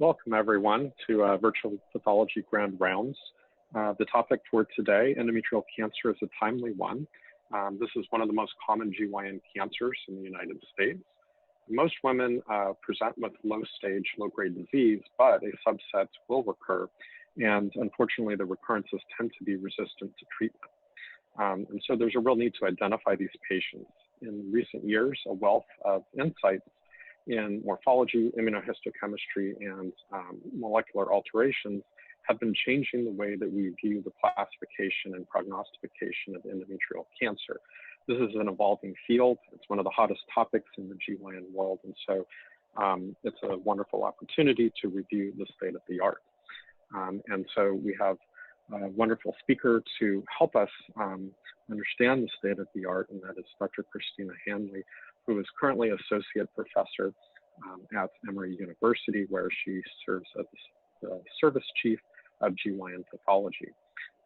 Welcome everyone to Virtual Pathology Grand Rounds. The topic for today, endometrial cancer, is a timely one. This is one of the most common GYN cancers in the United States. Most women present with low-stage, low-grade disease, but a subset will recur, and unfortunately the recurrences tend to be resistant to treatment. And so there's a real need to identify these patients. In recent years, a wealth of insights in morphology, immunohistochemistry, and molecular alterations have been changing the way that we view the classification and prognostication of endometrial cancer. This is an evolving field. It's one of the hottest topics in the GYN world, and so it's a wonderful opportunity to review the state of the art. And so we have a wonderful speaker to help us understand the state of the art, and that is Dr. Krisztina Hanley, who is currently Associate Professor at Emory University, where she serves as the Service Chief of GYN Pathology.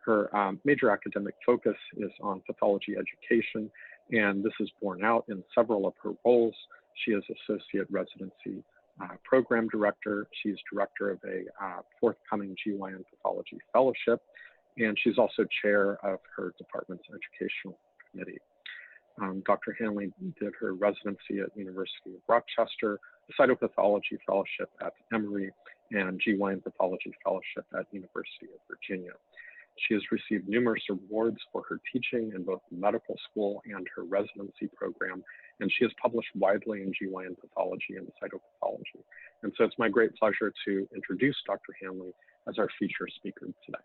Her major academic focus is on pathology education, and this is borne out in several of her roles. She is Associate Residency Program Director. She's Director of a forthcoming GYN Pathology Fellowship, and she's also Chair of her department's Educational Committee. Dr. Hanley did her residency at University of Rochester, Cytopathology Fellowship at Emory, and GYN Pathology Fellowship at University of Virginia. She has received numerous awards for her teaching in both medical school and her residency program, and she has published widely in GYN pathology and cytopathology. And so it's my great pleasure to introduce Dr. Hanley as our feature speaker today.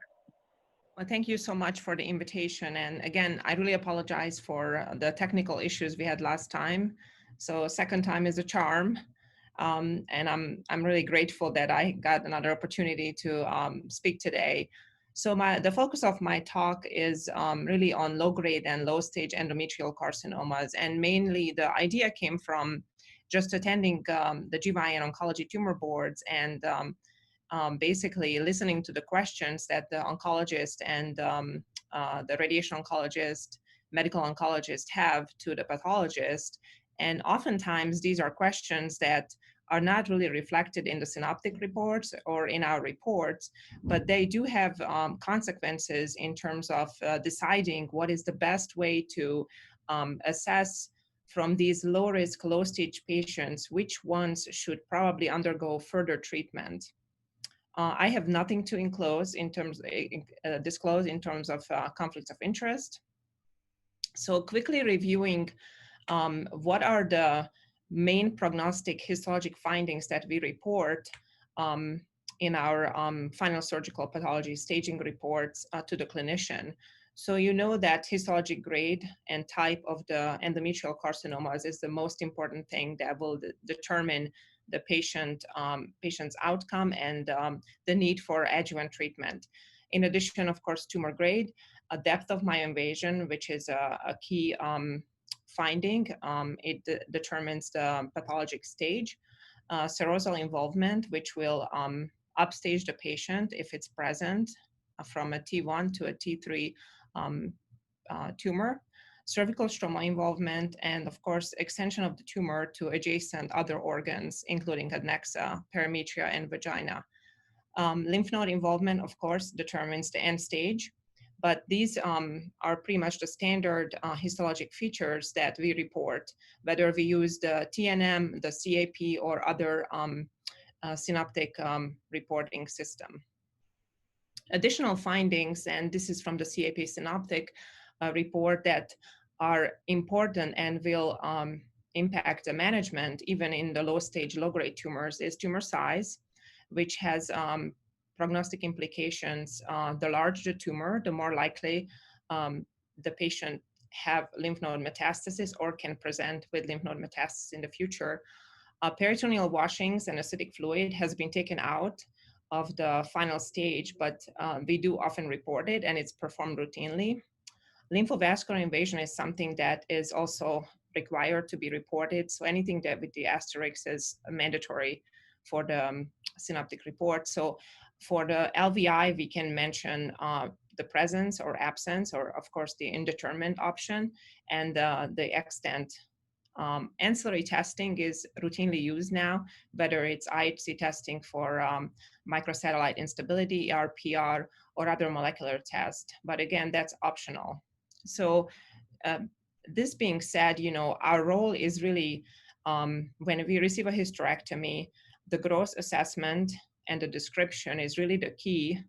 Well, thank you so much for the invitation. And again, I really apologize for the technical issues we had last time. So second time is a charm. And I'm really grateful that I got another opportunity to speak today. So the focus of my talk is really on low-grade and low-stage endometrial carcinomas. And mainly the idea came from just attending the GYN oncology tumor boards and basically listening to the questions that the oncologist and the radiation oncologist, medical oncologist have to the pathologist. And oftentimes these are questions that are not really reflected in the synoptic reports or in our reports, but they do have consequences in terms of deciding what is the best way to assess from these low-risk, low-stage patients, which ones should probably undergo further treatment. I have nothing to disclose in terms of conflicts of interest. So quickly reviewing what are the main prognostic histologic findings that we report in our final surgical pathology staging reports to the clinician. So you know that histologic grade and type of the endometrial carcinomas is the most important thing that will determine the patient's outcome and the need for adjuvant treatment. In addition, of course, tumor grade, a depth of myoinvasion, which is a key finding. It determines the pathologic stage. Serosal involvement, which will upstage the patient if it's present from a T1 to a T3 tumor. Cervical stromal involvement, and of course, extension of the tumor to adjacent other organs, including adnexa, perimetria, and vagina. Lymph node involvement, of course, determines the end stage, but these are pretty much the standard histologic features that we report, whether we use the TNM, the CAP, or other synoptic reporting system. Additional findings, and this is from the CAP synoptic report, that are important and will impact the management even in the low stage, low grade tumors, is tumor size, which has prognostic implications. The larger the tumor, the more likely the patient have lymph node metastasis or can present with lymph node metastasis in the future. Peritoneal washings and acidic fluid has been taken out of the final stage, but we do often report it, and it's performed routinely. Lymphovascular invasion is something that is also required to be reported. So anything that with the asterisk is mandatory for the synoptic report. So for the LVI, we can mention the presence or absence, or of course the indeterminate option, and the extent Ancillary testing is routinely used now, whether it's IHC testing for microsatellite instability, ERPR, or other molecular tests. But again, that's optional. So this being said, our role is really, when we receive a hysterectomy, the gross assessment and the description is really the key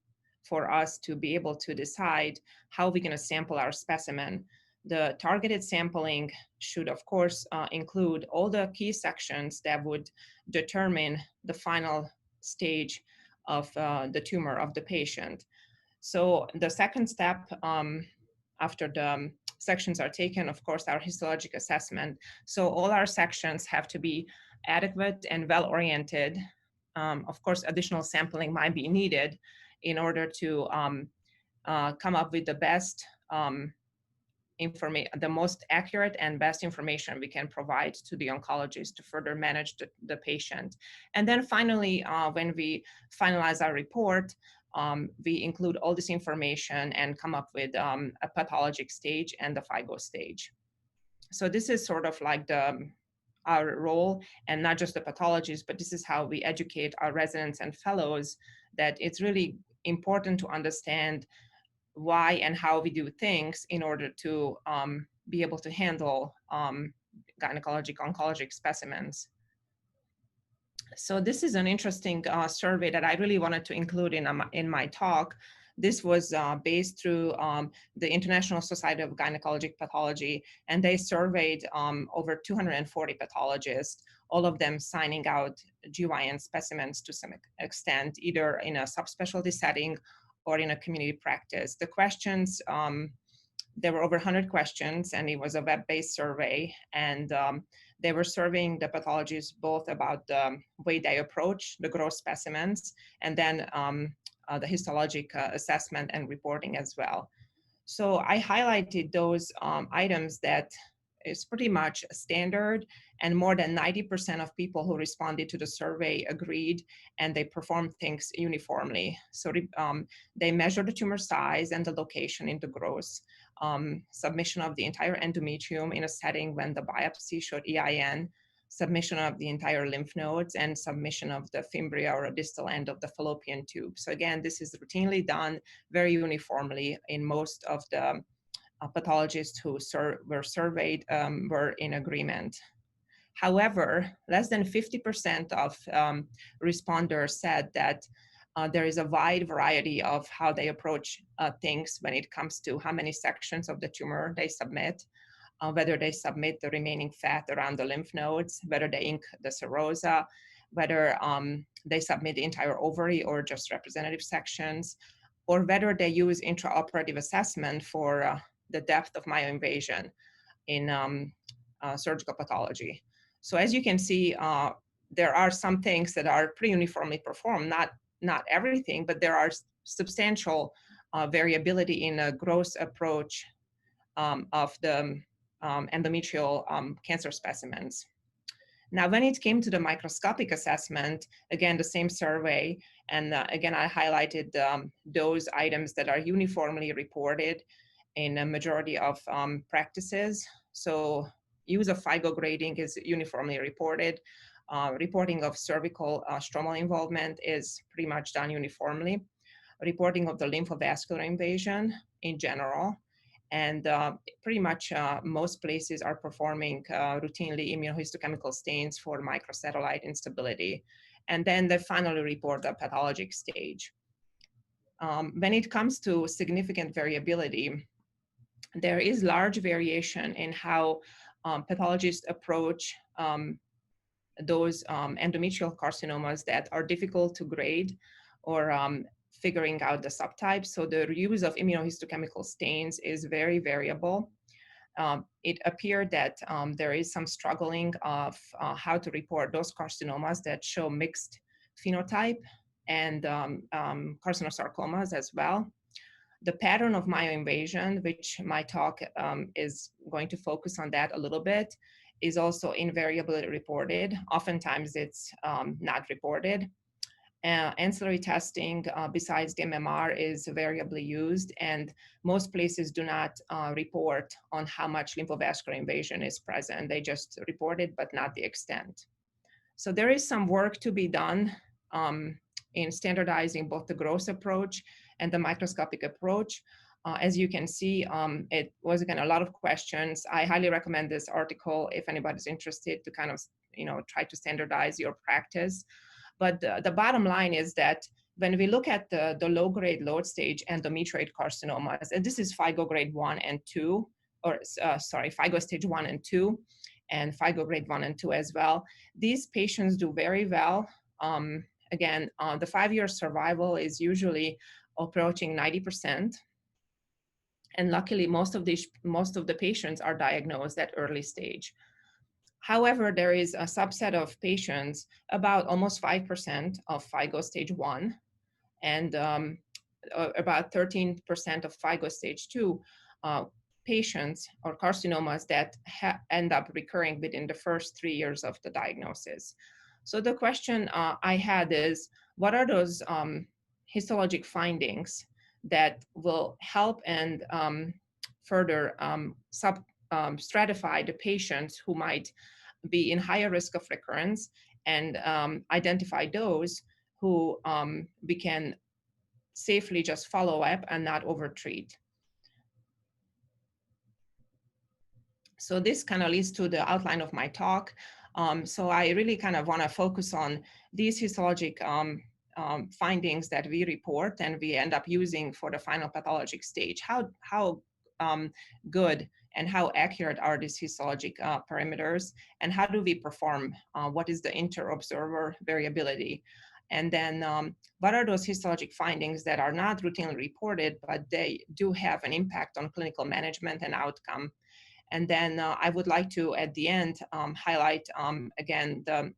for us to be able to decide how we're going to sample our specimen. The targeted sampling should, of course, include all the key sections that would determine the final stage of the tumor of the patient. So the second step after the sections are taken, of course, our histologic assessment. So all our sections have to be adequate and well-oriented. Of course, additional sampling might be needed in order to come up with the best the most accurate and best information we can provide to the oncologist to further manage the patient. And then finally, when we finalize our report, we include all this information and come up with a pathologic stage and the FIGO stage. So this is sort of like our role, and not just the pathologists, but this is how we educate our residents and fellows that it's really important to understand why and how we do things in order to be able to handle gynecologic oncologic specimens. So this is an interesting survey that I really wanted to include in my talk. This was based through the International Society of Gynecologic Pathology, and they surveyed over 240 pathologists, all of them signing out GYN specimens to some extent, either in a subspecialty setting or in a community practice. The questions, there were over 100 questions, and it was a web-based survey, and they were surveying the pathologists both about the way they approach the gross specimens, and then the histologic assessment and reporting as well. So I highlighted those items that is pretty much standard, and more than 90% of people who responded to the survey agreed, and they performed things uniformly. So they measured the tumor size and the location in the gross, submission of the entire endometrium in a setting when the biopsy showed EIN, submission of the entire lymph nodes, and submission of the fimbria or a distal end of the fallopian tube. So again, this is routinely done very uniformly in most of the pathologists who were surveyed were in agreement. However, less than 50% of responders said that there is a wide variety of how they approach things when it comes to how many sections of the tumor they submit, whether they submit the remaining fat around the lymph nodes, whether they ink the serosa, whether they submit the entire ovary or just representative sections, or whether they use intraoperative assessment for the depth of myoinvasion in surgical pathology. So as you can see, there are some things that are pretty uniformly performed, not everything, but there are substantial variability in a gross approach of the endometrial cancer specimens. Now, when it came to the microscopic assessment, again, the same survey, and again, I highlighted those items that are uniformly reported in a majority of practices. So use of FIGO grading is uniformly reported. Reporting of cervical stromal involvement is pretty much done uniformly. Reporting of the lymphovascular invasion in general. And pretty much most places are performing routinely immunohistochemical stains for microsatellite instability. And then they finally report the pathologic stage. When it comes to significant variability, there is large variation in how pathologists approach those endometrial carcinomas that are difficult to grade or figuring out the subtypes. So the use of immunohistochemical stains is very variable. It appeared that there is some struggling of how to report those carcinomas that show mixed phenotype and carcinosarcomas as well. The pattern of myoinvasion, which my talk is going to focus on that a little bit, is also invariably reported. Oftentimes it's not reported. Ancillary testing besides the MMR is variably used, and most places do not report on how much lymphovascular invasion is present. They just report it, but not the extent. So there is some work to be done in standardizing both the gross approach and the microscopic approach. As you can see, it was, again, a lot of questions. I highly recommend this article if anybody's interested to kind of, try to standardize your practice. But the bottom line is that when we look at the low-grade, low-stage endometrioid carcinomas, and this is FIGO grade 1 and 2, or FIGO stage 1 and 2, and FIGO grade 1 and 2 as well. These patients do very well. Again, the 5-year survival is usually approaching 90%. And luckily, most of the patients are diagnosed at early stage. However, there is a subset of patients, about almost 5% of FIGO stage 1, and about 13% of FIGO stage 2 patients or carcinomas that end up recurring within the first 3 years of the diagnosis. So the question I had is, what are those histologic findings that will help and further stratify the patients who might be in higher risk of recurrence, and identify those who we can safely just follow up and not overtreat. So this kind of leads to the outline of my talk. So I really kind of want to focus on these histologic findings that we report and we end up using for the final pathologic stage. How good and how accurate are these histologic parameters, and how do we perform? What is the interobserver variability? And then what are those histologic findings that are not routinely reported, but they do have an impact on clinical management and outcome? And then I would like to, at the end, highlight, again, the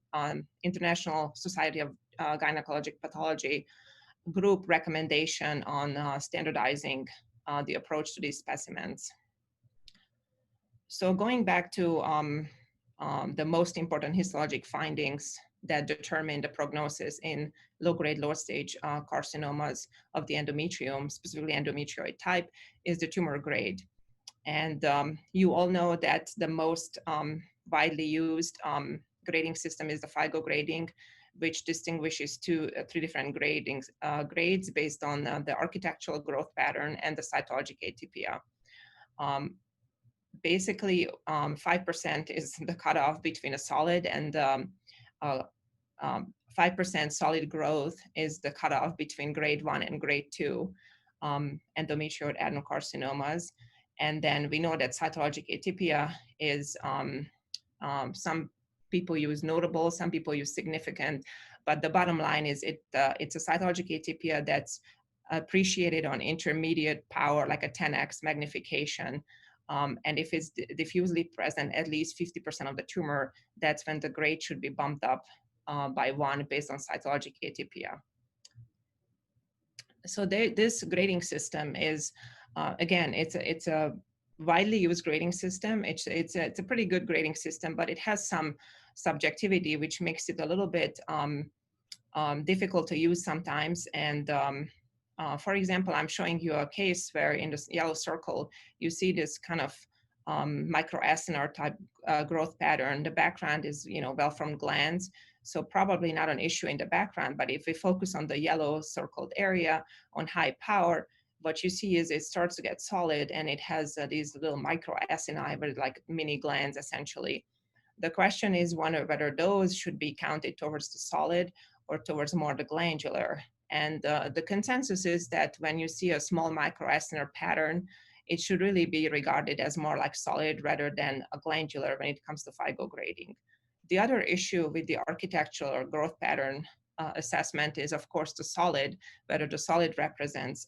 International Society of Gynecologic Pathology group recommendation on standardizing the approach to these specimens. So going back to the most important histologic findings that determine the prognosis in low-grade, low-stage carcinomas of the endometrium, specifically endometrioid type, is the tumor grade. And you all know that the most widely used grading system is the FIGO grading, which distinguishes three different grades based on the architectural growth pattern and the cytologic atypia. Basically, 5% is the cutoff between a solid, and 5% solid growth is the cutoff between grade 1 and grade 2 endometrioid adenocarcinomas. And then we know that cytologic atypia is, some people use notable, some people use significant, but the bottom line is it's a cytologic atypia that's appreciated on intermediate power, like a 10x magnification. And if it's diffusely present at least 50% of the tumor, that's when the grade should be bumped up by 1 based on cytologic atypia. So this grading system is, again, it's a widely used grading system. It's a pretty good grading system, but it has some subjectivity, which makes it a little bit difficult to use sometimes. And for example, I'm showing you a case where in this yellow circle, you see this kind of microacinar type growth pattern. The background is, well-formed glands. So probably not an issue in the background, but if we focus on the yellow circled area on high power, what you see is it starts to get solid, and it has these little microacini, but like mini glands essentially. The question is whether those should be counted towards the solid or towards more the glandular. And the consensus is that when you see a small microacinar pattern, it should really be regarded as more like solid rather than a glandular when it comes to FIGO grading. The other issue with the architectural or growth pattern assessment is, of course, the solid, whether the solid represents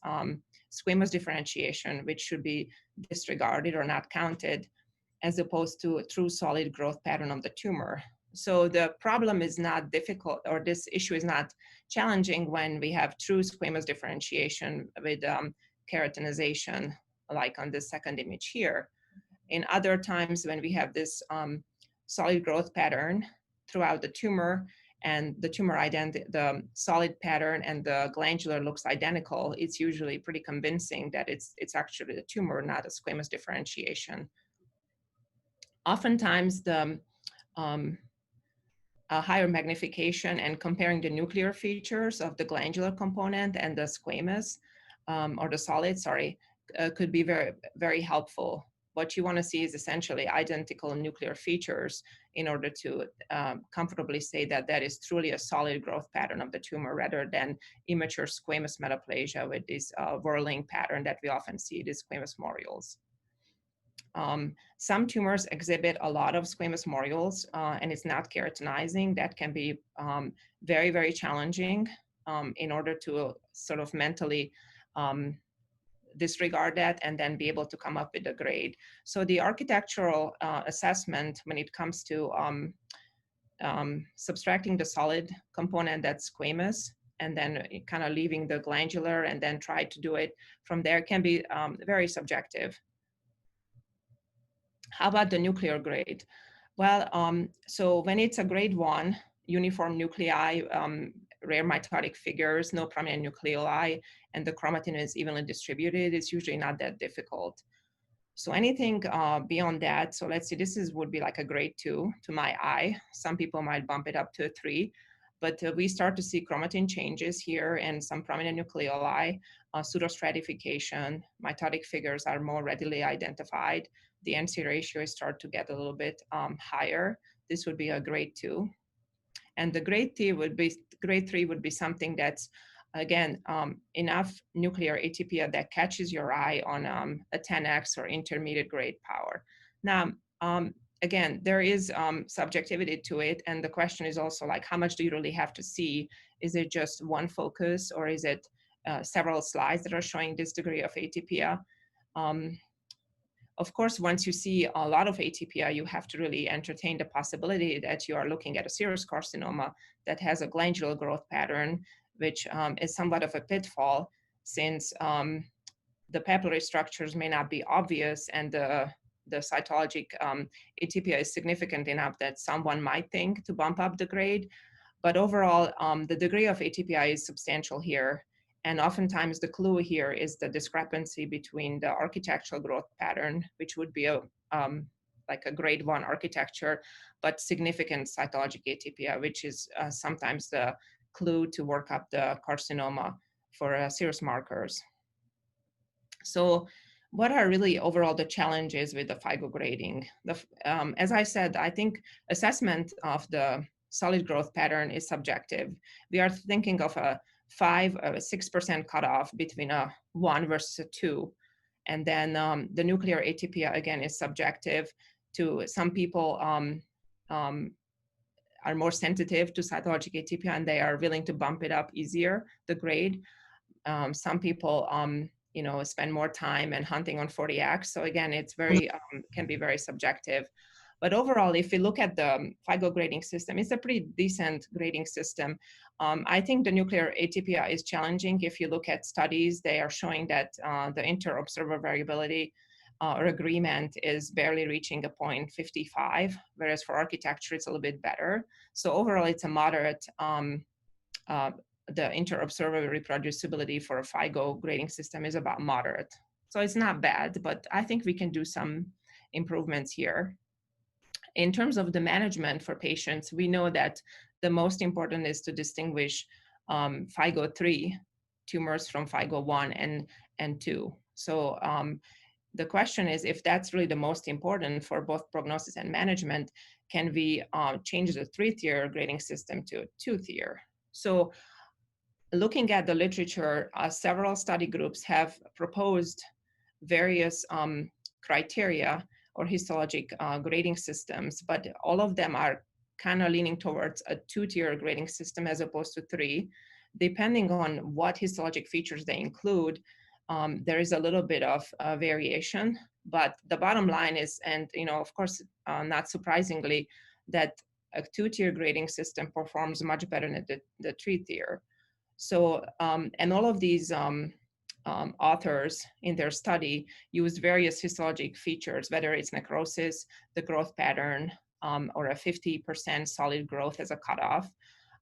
squamous differentiation, which should be disregarded or not counted, as opposed to a true solid growth pattern of the tumor. So the problem is not difficult, or this issue is not challenging when we have true squamous differentiation with keratinization, like on this second image here. In other times when we have this solid growth pattern throughout the tumor, and the the solid pattern and the glandular looks identical, it's usually pretty convincing that it's actually a tumor, not a squamous differentiation. Oftentimes, the a higher magnification and comparing the nuclear features of the glandular component and the squamous or the solid, sorry, could be very, very helpful. What you want to see is essentially identical nuclear features in order to comfortably say that that is truly a solid growth pattern of the tumor rather than immature squamous metaplasia with this whirling pattern that we often see, these squamous morioles. Some tumors exhibit a lot of squamous morioles and it's not keratinizing. That can be very, very challenging in order to sort of mentally disregard that and then be able to come up with a grade. So the architectural assessment when it comes to subtracting the solid component that's squamous and then kind of leaving the glandular and then try to do it from there can be very subjective. How about the nuclear grade? Well, so when it's a grade 1, uniform nuclei, rare mitotic figures, no prominent nucleoli, and the chromatin is evenly distributed, it's usually not that difficult. So anything beyond that, so let's see, would be like a grade 2 to my eye. Some people might bump it up to a 3, but we start to see chromatin changes here and some prominent nucleoli, pseudostratification, mitotic figures are more readily identified. The NC ratios start to get a little bit higher. This would be a grade 2. And the grade 3 would be something that's, again, enough nuclear atypia that catches your eye on a 10x or intermediate grade power. Now, again, there is subjectivity to it. And the question is also like, how much do you really have to see? Is it just one focus or is it several slides that are showing this degree of atypia? Of course, once you see a lot of atypia, you have to really entertain the possibility that you are looking at a serous carcinoma that has a glandular growth pattern, which is somewhat of a pitfall since the papillary structures may not be obvious and the cytologic atypia is significant enough that someone might think to bump up the grade. But overall, the degree of atypia is substantial here. And oftentimes the clue here is the discrepancy between the architectural growth pattern, which would be like a grade 1 architecture, but significant cytologic atypia, which is sometimes the clue to work up the carcinoma for serous markers. So what are really overall the challenges with the FIGO grading? As I said, I think assessment of the solid growth pattern is subjective. We are thinking of a 5 or 6% cutoff between a 1 versus a 2. And then the nuclear atypia, again, is subjective to some people are more sensitive to cytologic atypia and they are willing to bump it up easier, the grade. Some people, you know, spend more time and hunting on 40X. So again, it's very, can be very subjective. But overall, if you look at the FIGO grading system, it's a pretty decent grading system. I think the nuclear atypia is challenging. If you look at studies, they are showing that the interobserver variability or agreement is barely reaching a 0.55, whereas for architecture, it's a little bit better. So overall, it's a moderate, the interobserver reproducibility for a FIGO grading system is about moderate. So it's not bad, but I think we can do some improvements here. In terms of the management for patients, we know that the most important is to distinguish FIGO 3 tumors from FIGO 1 and 2. So the question is, if that's really the most important for both prognosis and management, can we change the 3-tier grading system to a 2-tier? So looking at the literature, several study groups have proposed various criteria or histologic grading systems, but all of them are kind of leaning towards a 2-tier grading system as opposed to 3. Depending on what histologic features they include, there is a little bit of variation, but the bottom line is, and you know, of course, not surprisingly, that a 2-tier grading system performs much better than the 3-tier. So, and all of these authors in their study used various histologic features, whether it's necrosis, the growth pattern, or a 50% solid growth as a cutoff.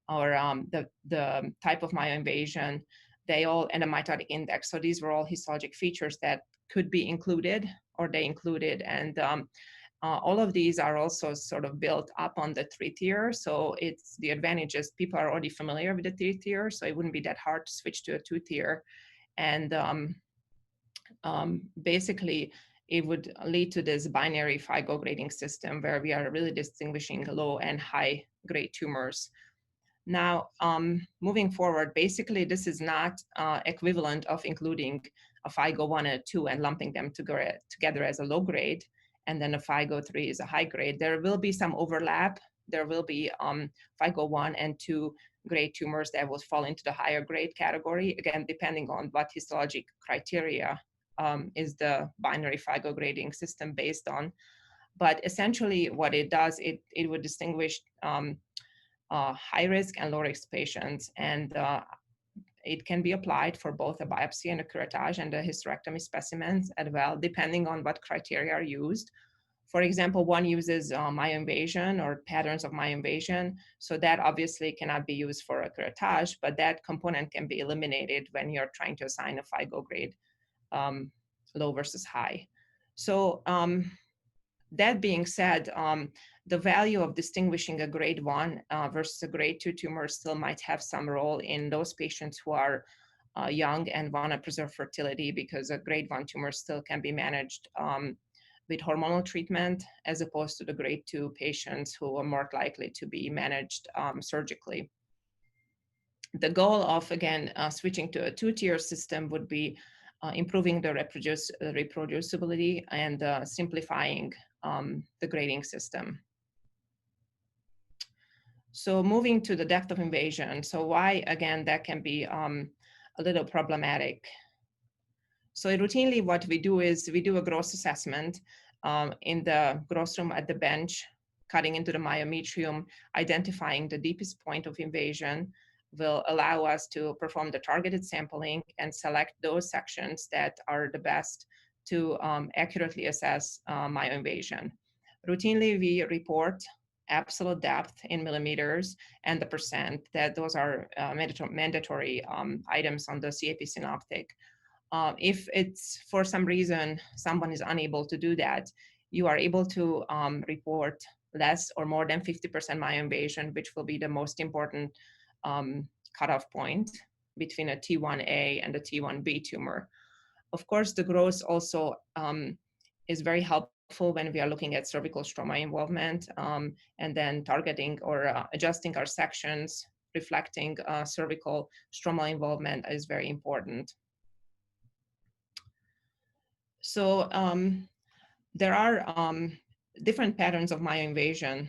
or the type of myoinvasion, they all, and the mitotic index. So these were all histologic features that could be included, or they included. And all of these are also sort of built up on the 3-tier. So it's the advantage is people are already familiar with the 3-tier, so it wouldn't be that hard to switch to a 2-tier. And basically, it would lead to this binary FIGO grading system where we are really distinguishing low and high grade tumors. Now, moving forward, basically, this is not equivalent of including a FIGO 1 and a 2 and lumping them together as a low grade, and then a FIGO 3 is a high grade. There will be some overlap. There will be FIGO 1 and 2 grade tumors that will fall into the higher grade category, again, depending on what histologic criteria is the binary FIGO grading system based on. But essentially what it does, it would distinguish high risk and low risk patients, and it can be applied for both a biopsy and a curettage and a hysterectomy specimens as well, depending on what criteria are used. For example, one uses myoinvasion or patterns of myoinvasion, so that obviously cannot be used for a curettage, but that component can be eliminated when you're trying to assign a FIGO grade, low versus high. So that being said, the value of distinguishing a grade 1 versus a grade 2 tumor still might have some role in those patients who are young and want to preserve fertility, because a grade 1 tumor still can be managed with hormonal treatment, as opposed to the grade 2 patients who are more likely to be managed surgically. The goal of, again, switching to a 2-tier system would be improving the reproducibility and simplifying the grading system. So moving to the depth of invasion. So why, again, that can be a little problematic. So routinely what we do is we do a gross assessment in the gross room at the bench, cutting into the myometrium, identifying the deepest point of invasion will allow us to perform the targeted sampling and select those sections that are the best to accurately assess myoinvasion. Routinely, we report absolute depth in millimeters and the percent, that those are mandatory items on the CAP synoptic. If it's for some reason someone is unable to do that, you are able to report less or more than 50% myoinvasion, which will be the most important cutoff point between a T1A and a T1B tumor. Of course, the gross also is very helpful when we are looking at cervical stroma involvement, and then targeting or adjusting our sections, reflecting cervical stromal involvement is very important. So there are different patterns of myoinvasion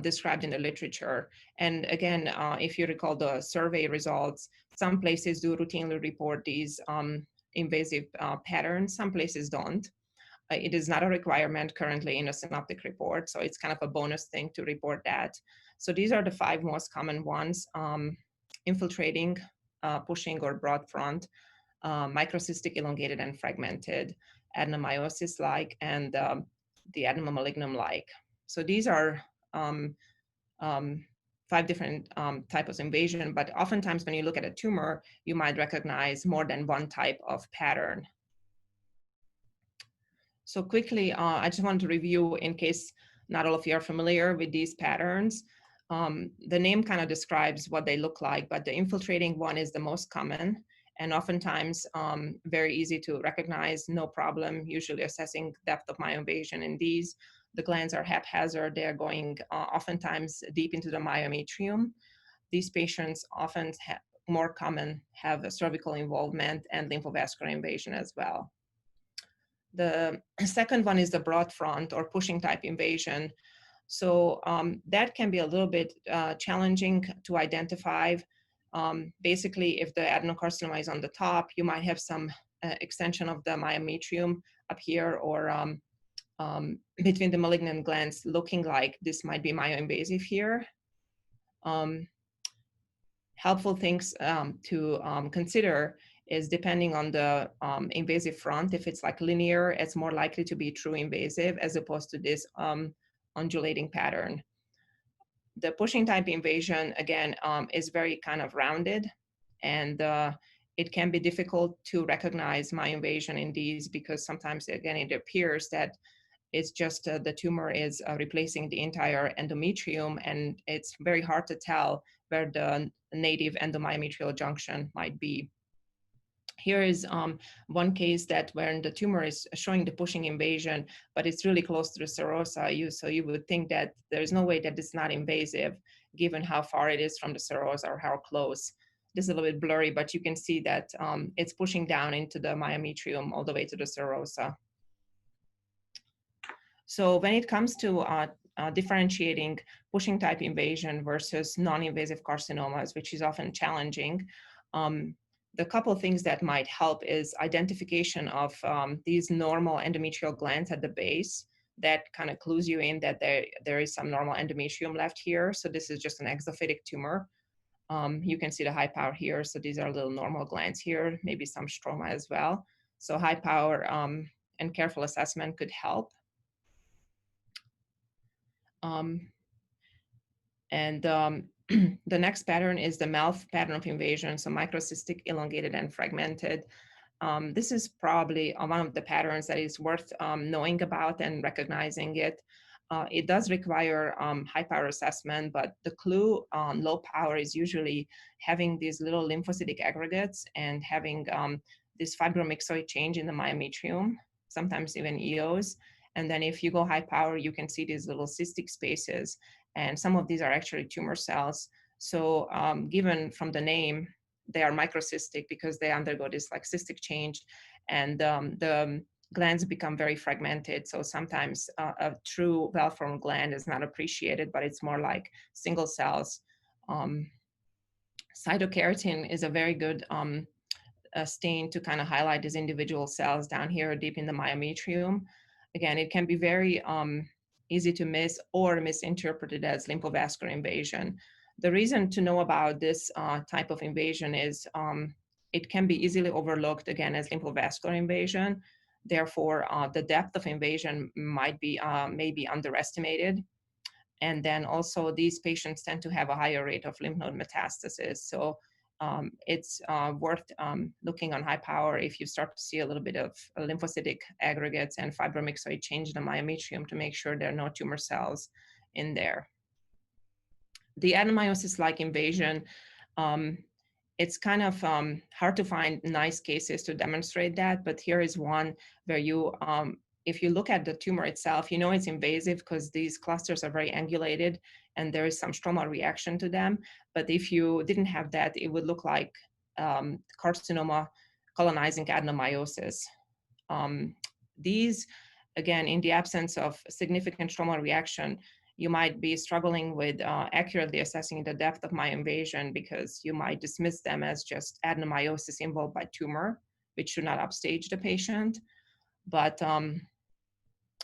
described in the literature. And again, if you recall the survey results, some places do routinely report these invasive patterns, some places don't. It is not a requirement currently in a synoptic report, so it's kind of a bonus thing to report that. So these are the 5 most common ones: infiltrating, pushing or broad front, microcystic, elongated and fragmented, adenomyosis-like, and the adenomalignum-like. So these are 5 different types of invasion, but oftentimes when you look at a tumor, you might recognize more than one type of pattern. So quickly, I just want to review in case not all of you are familiar with these patterns. The name kind of describes what they look like, but the infiltrating one is the most common and oftentimes very easy to recognize, no problem, usually assessing depth of myoinvasion in these. The glands are haphazard, they're going oftentimes deep into the myometrium. These patients often more common have a cervical involvement and lymphovascular invasion as well. The second one is the broad front or pushing type invasion. So that can be a little bit challenging to identify. Basically, if the adenocarcinoma is on the top, you might have some extension of the myometrium up here or between the malignant glands, looking like this might be myoinvasive here. Helpful things to consider is depending on the invasive front. If it's like linear, it's more likely to be true invasive as opposed to this undulating pattern. The pushing type invasion, again, is very kind of rounded, and it can be difficult to recognize myoinvasion in these because sometimes, again, it appears that it's just the tumor is replacing the entire endometrium, and it's very hard to tell where the native endomyometrial junction might be. Here is one case that when the tumor is showing the pushing invasion, but it's really close to the serosa, so you would think that there's no way that it's not invasive, given how far it is from the serosa or how close. This is a little bit blurry, but you can see that it's pushing down into the myometrium all the way to the serosa. So when it comes to differentiating pushing type invasion versus non-invasive carcinomas, which is often challenging, the couple of things that might help is identification of these normal endometrial glands at the base that kind of clues you in that there is some normal endometrium left here. So this is just an exophytic tumor. You can see the high power here. So these are little normal glands here, maybe some stroma as well. So high power and careful assessment could help. The next pattern is the MELF pattern of invasion, so microcystic, elongated, and fragmented. This is probably one of the patterns that is worth knowing about and recognizing it. It does require high power assessment, but the clue on low power is usually having these little lymphocytic aggregates and having this fibromyxoid change in the myometrium, sometimes even EOs. And then if you go high power, you can see these little cystic spaces. And some of these are actually tumor cells. So given from the name, they are microcystic because they undergo this like cystic change, and the glands become very fragmented. So sometimes a true well-formed gland is not appreciated, but it's more like single cells. Cytokeratin is a very good stain to kind of highlight these individual cells down here deep in the myometrium. Again, it can be very easy to miss or misinterpreted as lymphovascular invasion. The reason to know about this type of invasion is it can be easily overlooked, again, as lymphovascular invasion. Therefore, the depth of invasion might be maybe underestimated. And then also these patients tend to have a higher rate of lymph node metastasis. So it's worth looking on high power if you start to see a little bit of lymphocytic aggregates and fibromyxoid change in the myometrium to make sure there are no tumor cells in there. The adenomyosis-like invasion, it's kind of hard to find nice cases to demonstrate that, but here is one where you, if you look at the tumor itself, you know it's invasive because these clusters are very angulated and there is some stromal reaction to them. But if you didn't have that, it would look like carcinoma colonizing adenomyosis. These, again, in the absence of significant stromal reaction, you might be struggling with accurately assessing the depth of myoinvasion because you might dismiss them as just adenomyosis involved by tumor, which should not upstage the patient. But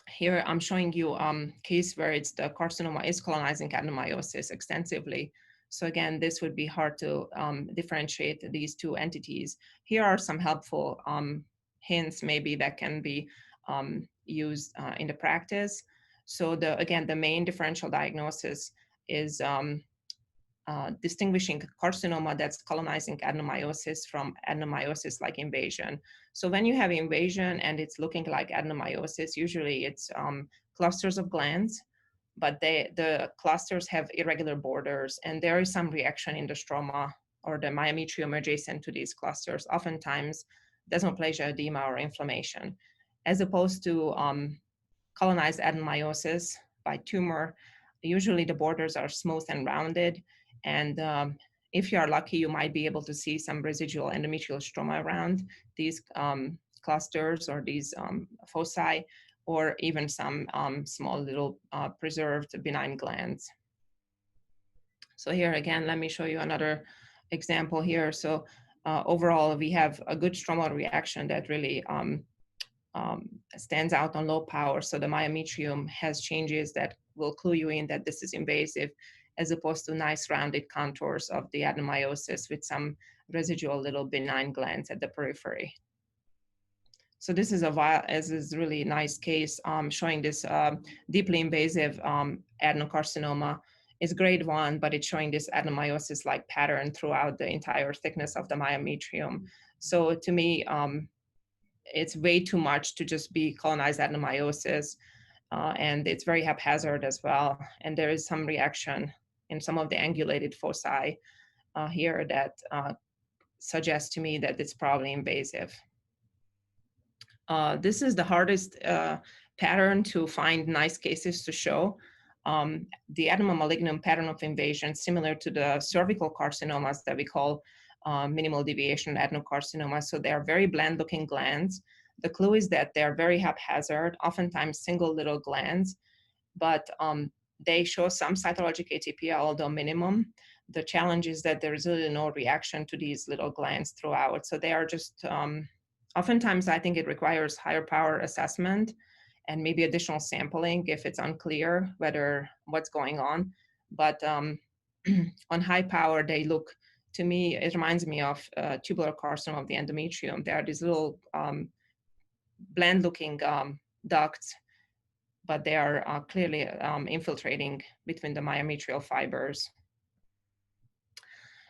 here I'm showing you a case where it's the carcinoma is colonizing adenomyosis extensively. So again, this would be hard to differentiate these two entities. Here are some helpful hints maybe that can be used in the practice. So again, the main differential diagnosis is distinguishing carcinoma that's colonizing adenomyosis from adenomyosis-like invasion. So when you have invasion and it's looking like adenomyosis, usually it's clusters of glands, but the clusters have irregular borders, and there is some reaction in the stroma or the myometrium adjacent to these clusters, oftentimes desmoplasia, edema, or inflammation, as opposed to colonized adenomyosis by tumor. Usually the borders are smooth and rounded, and if you are lucky, you might be able to see some residual endometrial stroma around these clusters or these foci, or even some small little preserved benign glands. So here again, let me show you another example here. So overall, we have a good stromal reaction that really stands out on low power. So the myometrium has changes that will clue you in that this is invasive, as opposed to nice rounded contours of the adenomyosis with some residual little benign glands at the periphery. So this is a really nice case showing this deeply invasive adenocarcinoma is grade 1, but it's showing this adenomyosis-like pattern throughout the entire thickness of the myometrium. So to me, it's way too much to just be colonized adenomyosis, and it's very haphazard as well. And there is some reaction in some of the angulated foci here that suggests to me that it's probably invasive. This is the hardest pattern to find nice cases to show. The adenomalignum pattern of invasion, similar to the cervical carcinomas that we call minimal deviation adenocarcinomas. So they are very bland looking glands. The clue is that they're very haphazard, oftentimes single little glands, but they show some cytologic atypia, although minimum. The challenge is that there is really no reaction to these little glands throughout. So they are just, oftentimes I think it requires higher power assessment and maybe additional sampling if it's unclear what's going on. But on high power, they look, to me, it reminds me of tubular carcinoma of the endometrium. There are these little bland looking ducts, but they are clearly infiltrating between the myometrial fibers.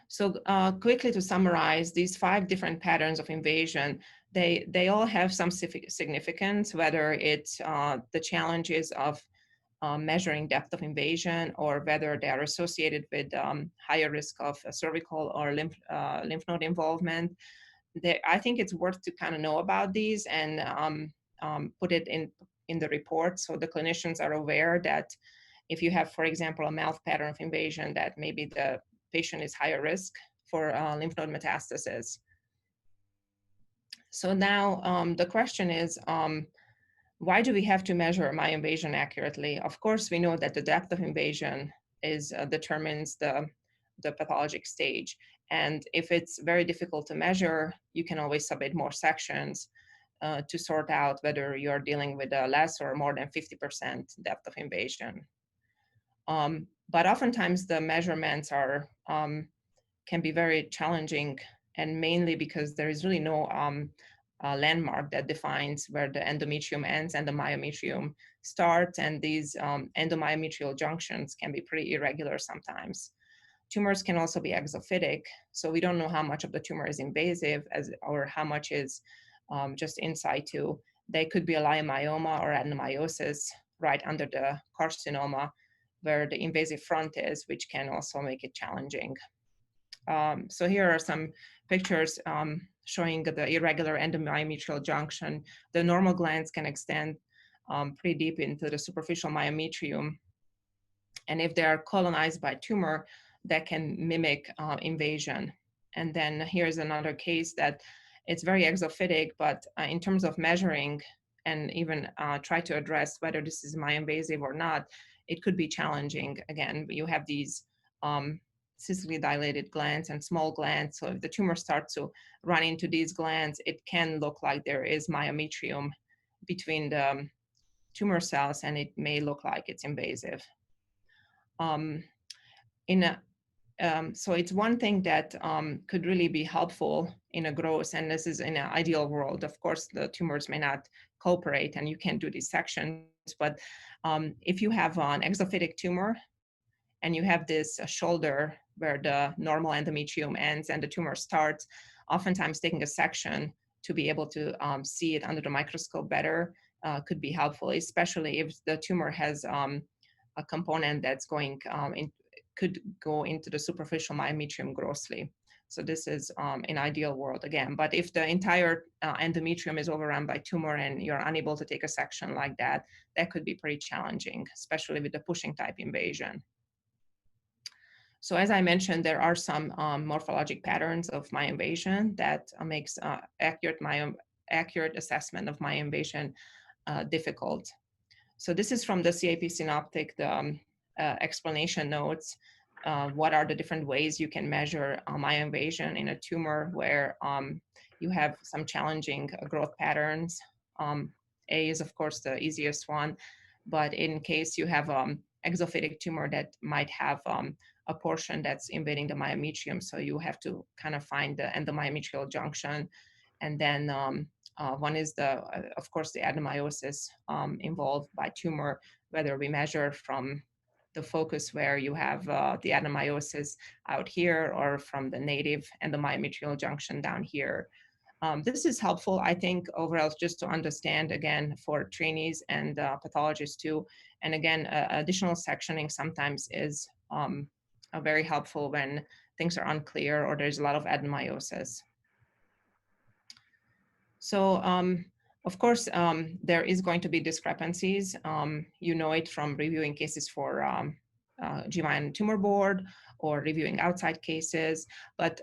So quickly to summarize, these 5 different patterns of invasion, they all have some significance, whether it's the challenges of measuring depth of invasion, or whether they are associated with higher risk of cervical or lymph node involvement. I think it's worth to kind of know about these and put it in the report, so the clinicians are aware that if you have, for example, a mouth pattern of invasion, that maybe the patient is higher risk for lymph node metastasis. So now the question is, why do we have to measure myoinvasion accurately? Of course, we know that the depth of invasion determines the pathologic stage. And if it's very difficult to measure, you can always submit more sections to sort out whether you're dealing with a less or more than 50% depth of invasion. But oftentimes the measurements can be very challenging, and mainly because there is really no landmark that defines where the endometrium ends and the myometrium starts, and these endomyometrial junctions can be pretty irregular sometimes. Tumors can also be exophytic, so we don't know how much of the tumor is invasive or how much is just in situ. They could be a leiomyoma or adenomyosis right under the carcinoma where the invasive front is, which can also make it challenging. So here are some pictures showing the irregular endomyometrial junction. The normal glands can extend pretty deep into the superficial myometrium. And if they are colonized by tumor, that can mimic invasion. And then here's another case that it's very exophytic, but in terms of measuring and even try to address whether this is myoinvasive or not, it could be challenging. Again, you have these cystally dilated glands and small glands. So if the tumor starts to run into these glands, it can look like there is myometrium between the tumor cells, and it may look like it's invasive. So it's one thing that could really be helpful in a growth, and this is in an ideal world. Of course, the tumors may not cooperate and you can't do dissections, but if you have an exophytic tumor and you have this shoulder where the normal endometrium ends and the tumor starts, oftentimes taking a section to be able to see it under the microscope better could be helpful, especially if the tumor has a component that's could go into the superficial myometrium grossly. So this is an ideal world again. But if the entire endometrium is overrun by tumor and you're unable to take a section like that, that could be pretty challenging, especially with the pushing type invasion. So as I mentioned, there are some morphologic patterns of myoinvasion that makes accurate assessment of myoinvasion difficult. So this is from the CAP Synoptic, the explanation notes. What are the different ways you can measure myoinvasion in a tumor where you have some challenging growth patterns? A is, of course, the easiest one, but in case you have exophytic tumor that might have a portion that's invading the myometrium, so you have to kind of find the endomyometrial junction. And then one is of course, the adenomyosis involved by tumor, whether we measure from the focus where you have the adenomyosis out here, or from the native and the myometrial junction down here. This is helpful, I think, overall, just to understand, again, for trainees and pathologists too. And again, additional sectioning sometimes is very helpful when things are unclear or there's a lot of adenomyosis. So, of course, there is going to be discrepancies. You know it from reviewing cases for GYN tumor board or reviewing outside cases, but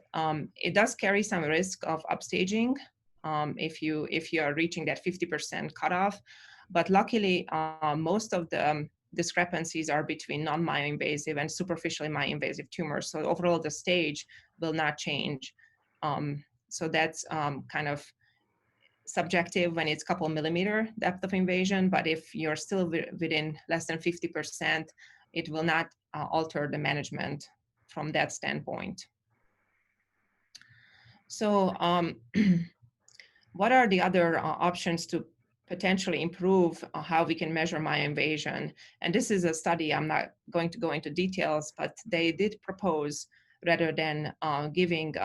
it does carry some risk of upstaging if you are reaching that 50% cutoff. But luckily, most of the discrepancies are between non-myoinvasive and superficially myoinvasive tumors. So overall, the stage will not change. So that's kind of subjective when it's couple millimeter depth of invasion, but if you're still within less than 50%, it will not alter the management from that standpoint. So what are the other options to potentially improve how we can measure myoinvasion? And this is a study, I'm not going to go into details, but they did propose, rather than giving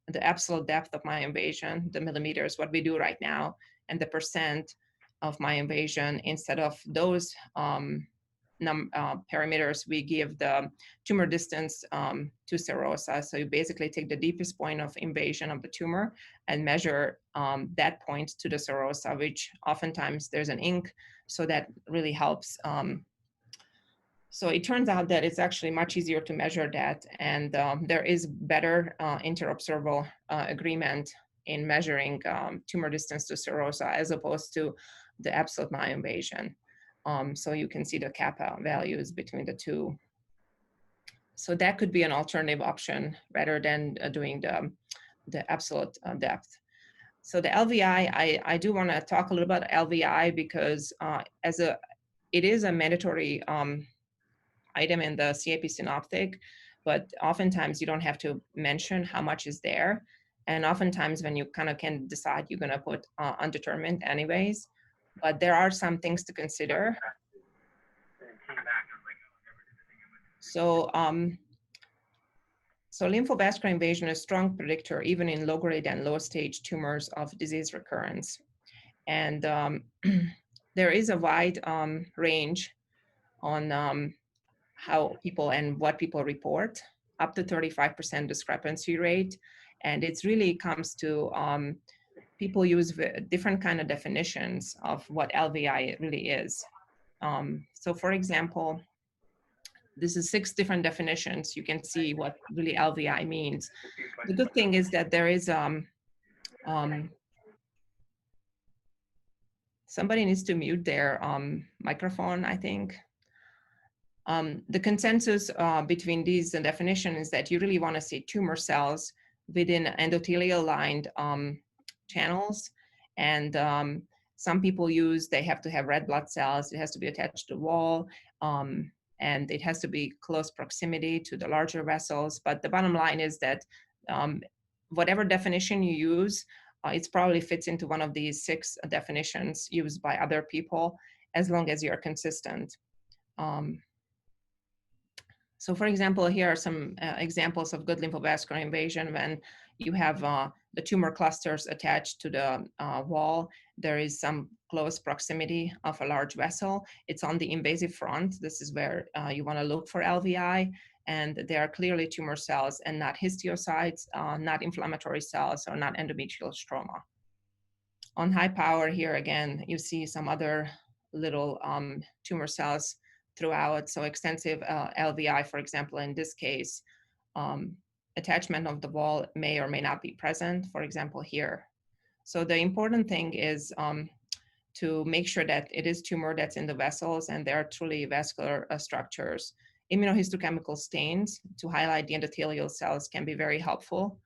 the absolute depth of myoinvasion, the millimeters, what we do right now, and the percent of myoinvasion, instead of those parameters, we give the tumor distance to serosa. So you basically take the deepest point of invasion of the tumor and measure that point to the serosa, which oftentimes there's an ink, so that really helps. So it turns out that it's actually much easier to measure that, and there is better interobserver agreement in measuring tumor distance to serosa as opposed to the absolute myoinvasion. So you can see the kappa values between the two. So that could be an alternative option rather than doing the absolute depth. So the LVI, I do want to talk a little about LVI because it is a mandatory item in the CAP synoptic, but oftentimes you don't have to mention how much is there. And oftentimes when you kind of can decide, you're going to put undetermined anyways. But there are some things to consider. So, so lymphovascular invasion is a strong predictor even in low-grade and low-stage tumors of disease recurrence. And there is a wide range on how people and what people report, up to 35% discrepancy rate. And it really comes to people use different kind of definitions of what LVI really is. So for example, this is 6 different definitions. You can see what really LVI means. The good thing is that there is, somebody needs to mute their microphone, I think. The consensus between these definitions is that you really want to see tumor cells within endothelial lined channels. And some people they have to have red blood cells, it has to be attached to the wall, and it has to be close proximity to the larger vessels. But the bottom line is that whatever definition you use, it probably fits into one of these 6 definitions used by other people, as long as you're consistent. So for example, here are some examples of good lymphovascular invasion when you have the tumor clusters attached to the wall. There is some close proximity of a large vessel. It's on the invasive front. This is where you want to look for LVI. And they are clearly tumor cells and not histiocytes, not inflammatory cells, or not endometrial stroma. On high power here, again, you see some other little tumor cells throughout. So extensive LVI, for example, in this case, attachment of the wall may or may not be present, for example, here. So the important thing is to make sure that it is tumor that's in the vessels and they are truly vascular structures. Immunohistochemical stains to highlight the endothelial cells can be very helpful.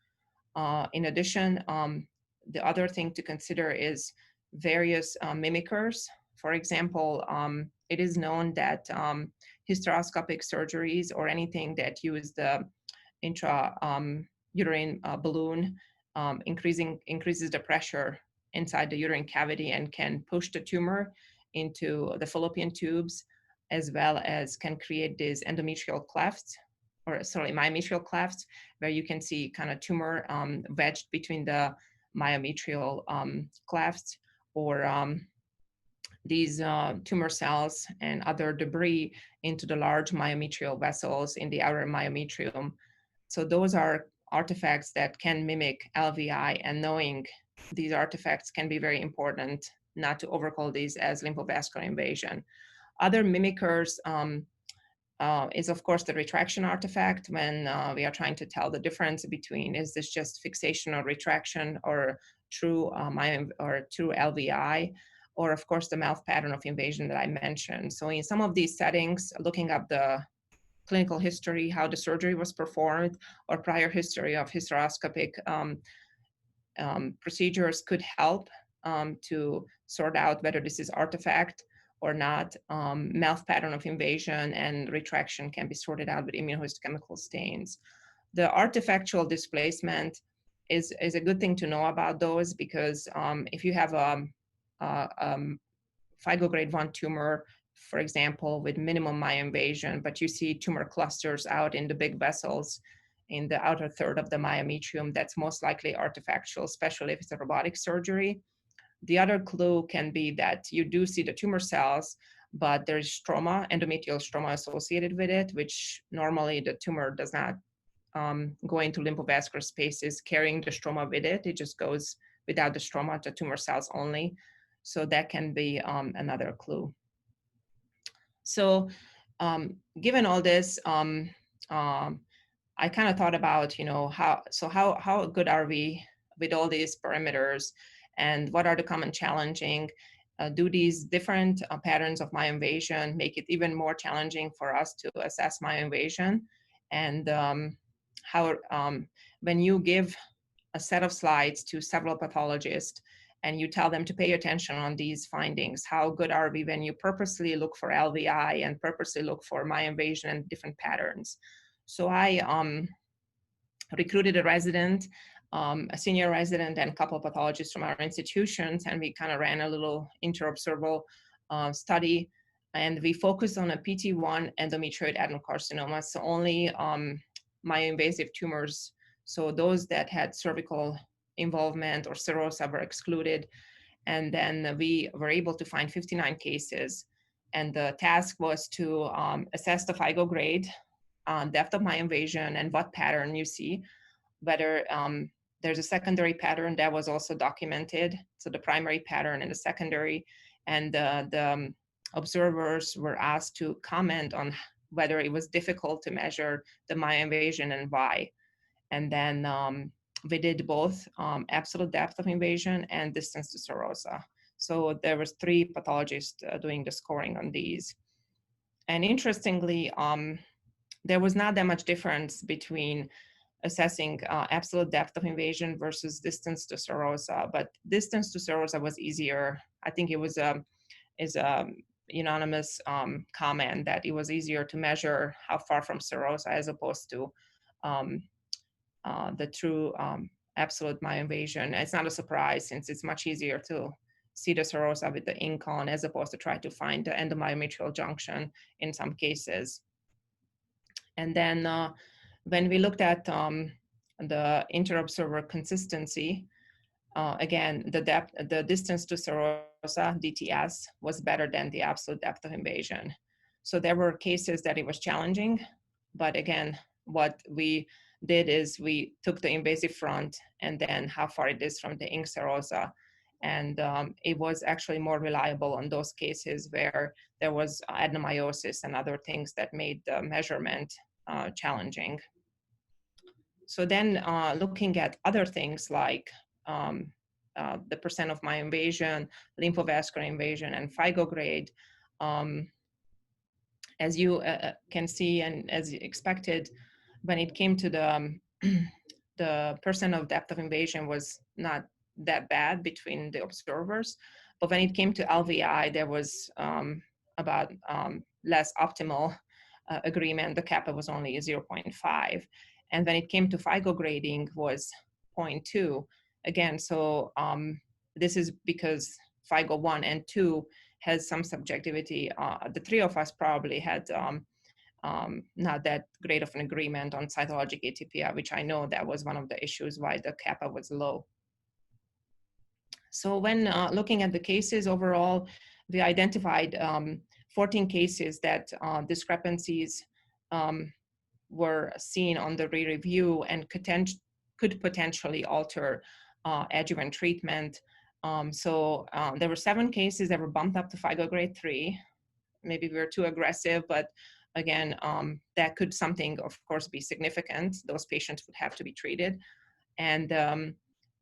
In addition, the other thing to consider is various mimickers. For example, it is known that hysteroscopic surgeries or anything that use the intrauterine balloon increases the pressure inside the uterine cavity and can push the tumor into the fallopian tubes. as well as can create these endometrial clefts, or sorry, myometrial clefts, where you can see kind of tumor wedged between the myometrial clefts, or these tumor cells and other debris into the large myometrial vessels in the outer myometrium. So those are artifacts that can mimic LVI, and knowing these artifacts can be very important not to overcall these as lymphovascular invasion. Other mimickers is of course the retraction artifact, when we are trying to tell the difference between, is this just fixation or retraction, or true true LVI, or of course the mouth pattern of invasion that I mentioned. So in some of these settings, looking up the clinical history, how the surgery was performed, or prior history of hysteroscopic procedures could help to sort out whether this is artifact or not. Mouth pattern of invasion and retraction can be sorted out with immunohistochemical stains. The artifactual displacement is a good thing to know about those, because if you have a FIGO grade 1 tumor, for example, with minimum myoinvasion, but you see tumor clusters out in the big vessels in the outer third of the myometrium, that's most likely artifactual, especially if it's a robotic surgery. The other clue can be that you do see the tumor cells, but there's stroma, endometrial stroma associated with it, which normally the tumor does not go into lymphovascular spaces carrying the stroma with it. It just goes without the stroma to tumor cells only. So that can be another clue. So given all this, I kind of thought about, how good are we with all these parameters, and what are the common challenging? Do these different patterns of myoinvasion make it even more challenging for us to assess myoinvasion? And when you give a set of slides to several pathologists and you tell them to pay attention on these findings, how good are we when you purposely look for LVI and purposely look for myoinvasion and different patterns? So I recruited a resident, a senior resident, and a couple of pathologists from our institutions, and we kind of ran a little Interobserver study, and we focused on a PT1 endometrioid adenocarcinoma, so only myoinvasive tumors. So those that had cervical involvement or serosa were excluded. And then we were able to find 59 cases. And the task was to assess the FIGO grade, depth of myoinvasion, and what pattern you see, whether there's a secondary pattern that was also documented, so the primary pattern and the secondary, and the observers were asked to comment on whether it was difficult to measure the myoinvasion and why. And then we did both absolute depth of invasion and distance to serosa. So there was 3 pathologists doing the scoring on these. And interestingly, there was not that much difference between assessing absolute depth of invasion versus distance to serosa, but distance to serosa was easier. I think it was a unanimous comment that it was easier to measure how far from serosa as opposed to the true absolute myoinvasion. It's not a surprise, since it's much easier to see the serosa with the ink on as opposed to try to find the endomyometrial junction in some cases. And then when we looked at the interobserver consistency, again, the distance to serosa, DTS, was better than the absolute depth of invasion. So there were cases that it was challenging, but again, what we did is we took the invasive front and then how far it is from the ink serosa. And it was actually more reliable on those cases where there was adenomyosis and other things that made the measurement challenging. So then looking at other things like the percent of myoinvasion, lymphovascular invasion, and FIGO grade, as you can see and as expected, when it came to the percent of depth of invasion was not that bad between the observers. But when it came to LVI, there was about less optimal agreement. The kappa was only 0.5. And when it came to FIGO grading was 0.2. Again, so this is because FIGO 1 and 2 has some subjectivity. The three of us probably had not that great of an agreement on cytologic atypia, which I know that was one of the issues why the kappa was low. So when looking at the cases overall, we identified 14 cases that discrepancies were seen on the re-review and could potentially alter adjuvant treatment. There were 7 cases that were bumped up to FIGO grade 3. Maybe we were too aggressive, but again, that could something, of course, be significant. Those patients would have to be treated. And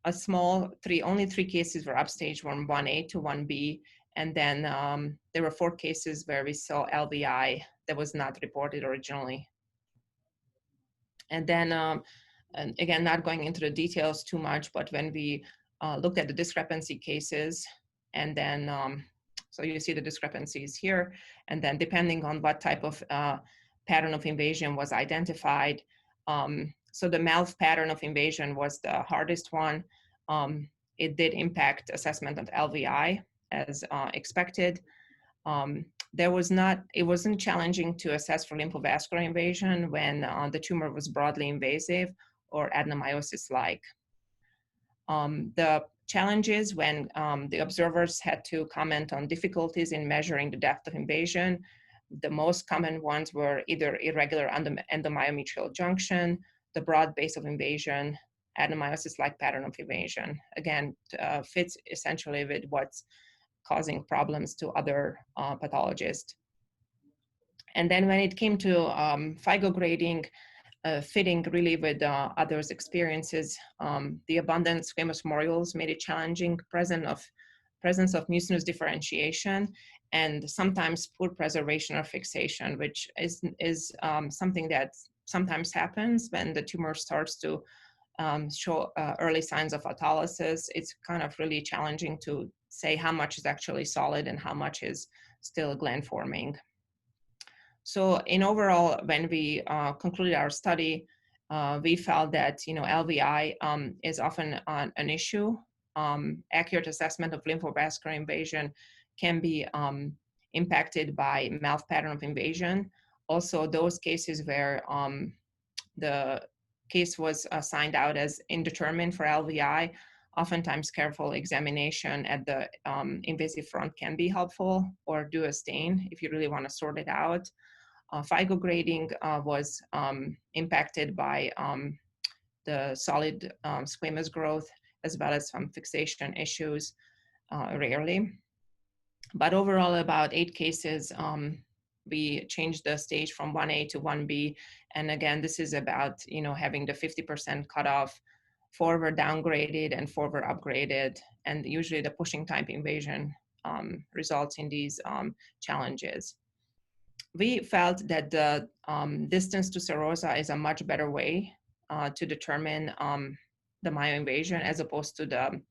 a small only 3 cases were upstage from 1A to 1B. And then there were 4 cases where we saw LVI that was not reported originally. And then, and again, not going into the details too much, but when we looked at the discrepancy cases, and then, so you see the discrepancies here, and then depending on what type of pattern of invasion was identified, so the MELF pattern of invasion was the hardest one. It did impact assessment of LVI as expected. It wasn't challenging to assess for lymphovascular invasion when the tumor was broadly invasive or adenomyosis-like. The challenges when the observers had to comment on difficulties in measuring the depth of invasion, the most common ones were either irregular endomyometrial junction, the broad base of invasion, adenomyosis-like pattern of invasion. Again, fits essentially with what's causing problems to other pathologists. And then when it came to FIGO grading, fitting really with others' experiences, the abundant squamous morioles made it challenging, presence of mucinous differentiation, and sometimes poor preservation or fixation, which is something that sometimes happens when the tumor starts to show early signs of autolysis. It's kind of really challenging to say how much is actually solid and how much is still gland forming. So in overall, when we concluded our study, we felt that LVI is often an issue. Accurate assessment of lymphovascular invasion can be impacted by MELF pattern of invasion. Also, those cases where the case was signed out as indeterminate for LVI, oftentimes careful examination at the invasive front can be helpful, or do a stain if you really want to sort it out. FIGO grading was impacted by the solid squamous growth, as well as some fixation issues, rarely. But overall, about 8 cases, we changed the stage from 1A to 1B. And again, this is about having the 50% cutoff. 4 were downgraded and 4 were upgraded. And usually the pushing type invasion results in these challenges. We felt that the distance to serosa is a much better way to determine the myoinvasion as opposed to the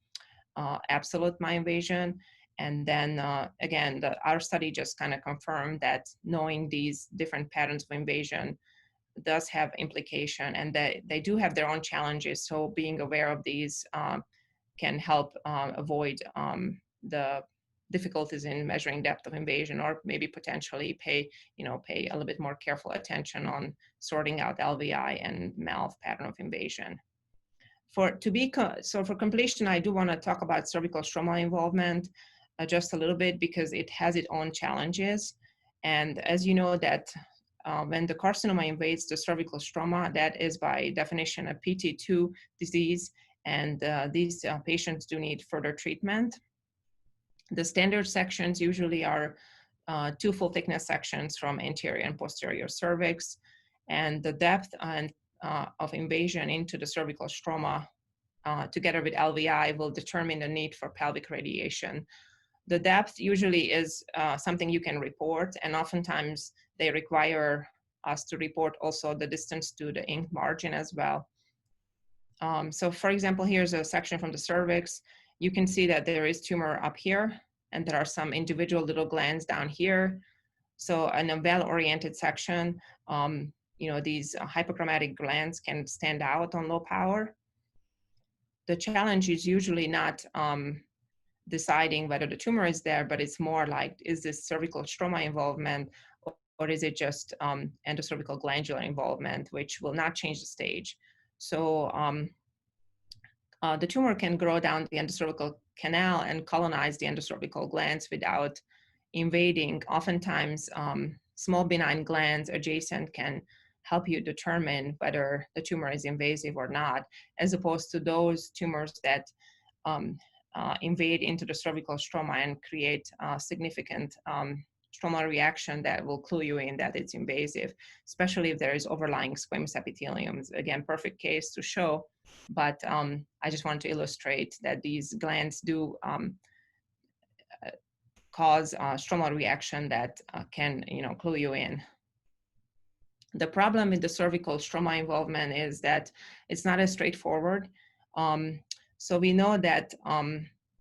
absolute myoinvasion. And then again, our study just kind of confirmed that knowing these different patterns of invasion does have implication, and that they do have their own challenges. So being aware of these can help avoid the difficulties in measuring depth of invasion, or maybe potentially pay a little bit more careful attention on sorting out LVI and MELF pattern of invasion. For completion, I do want to talk about cervical stromal involvement just a little bit, because it has its own challenges. And as you know, that when the carcinoma invades the cervical stroma, that is by definition a PT2 disease, and these patients do need further treatment. The standard sections usually are 2 full thickness sections from anterior and posterior cervix, and the depth of invasion into the cervical stroma together with LVI will determine the need for pelvic radiation. The depth usually is something you can report, and oftentimes they require us to report also the distance to the ink margin as well. So for example, here's a section from the cervix. You can see that there is tumor up here, and there are some individual little glands down here. So in a well-oriented section, these hypochromatic glands can stand out on low power. The challenge is usually not deciding whether the tumor is there, but it's more like, is this cervical stroma involvement, or is it just endocervical glandular involvement, which will not change the stage. So the tumor can grow down the endocervical canal and colonize the endocervical glands without invading. Oftentimes, small benign glands adjacent can help you determine whether the tumor is invasive or not, as opposed to those tumors that invade into the cervical stroma and create significant stromal reaction that will clue you in that it's invasive, especially if there is overlying squamous epithelium. Again, perfect case to show, but I just want to illustrate that these glands do cause stromal reaction that can, clue you in. The problem with the cervical stroma involvement is that it's not as straightforward. So we know that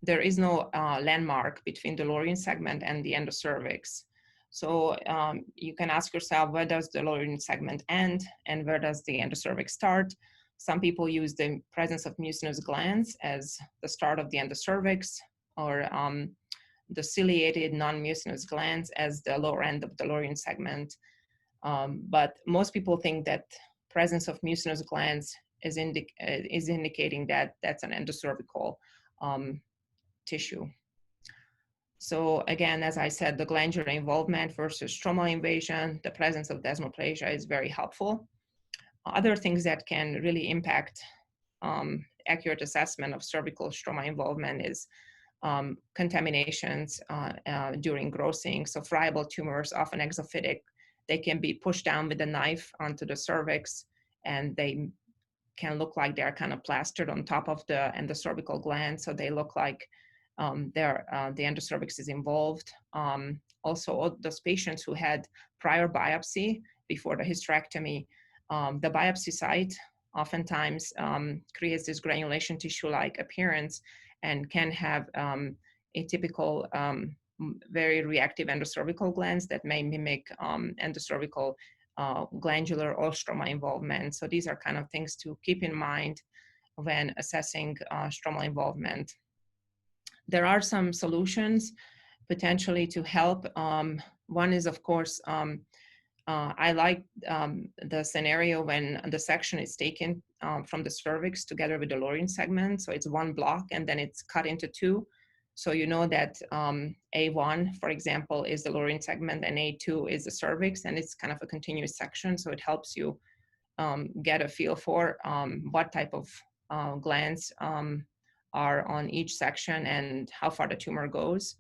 there is no landmark between the lower segment and the endocervix. So you can ask yourself, where does the lower segment end and where does the endocervix start? Some people use the presence of mucinous glands as the start of the endocervix, or the ciliated non-mucinous glands as the lower end of the lower segment. But most people think that presence of mucinous glands is indicating that that's an endocervical tissue. So again, as I said, the glandular involvement versus stromal invasion, the presence of desmoplasia is very helpful. Other things that can really impact accurate assessment of cervical stroma involvement is contaminations during grossing. So friable tumors, often exophytic, they can be pushed down with a knife onto the cervix, and they can look like they're kind of plastered on top of the endocervical gland. So they look like the endocervix is involved. Also, all those patients who had prior biopsy before the hysterectomy, the biopsy site oftentimes creates this granulation tissue-like appearance and can have atypical, very reactive endocervical glands that may mimic endocervical glandular or stroma involvement. So these are kind of things to keep in mind when assessing stromal involvement. There are some solutions potentially to help. One is, of course, I like the scenario when the section is taken from the cervix together with the lower segment. So it's one block and then it's cut into two. So you know that A1, for example, is the lower segment and A2 is the cervix, and it's kind of a continuous section. So it helps you get a feel for what type of glands are on each section and how far the tumor goes.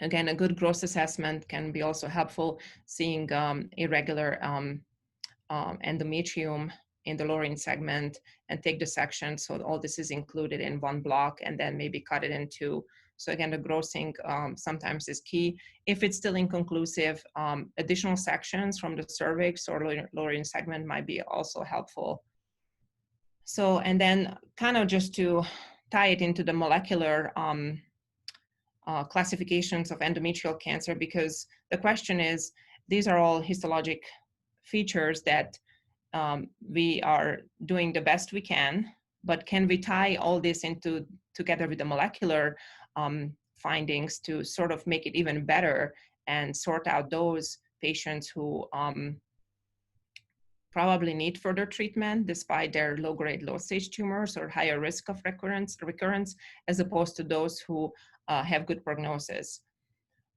Again, a good gross assessment can be also helpful, seeing irregular endometrium in the lower segment and take the section. So all this is included in one block and then maybe cut it in two. So again, the grossing sometimes is key. If it's still inconclusive, additional sections from the cervix or lower segment might be also helpful. So, and then kind of just to tie it into the molecular classifications of endometrial cancer, because the question is, these are all histologic features that we are doing the best we can, but can we tie all this together with the molecular findings to sort of make it even better and sort out those patients who probably need further treatment despite their low-grade, low-stage tumors or higher risk of recurrence, as opposed to those who have good prognosis.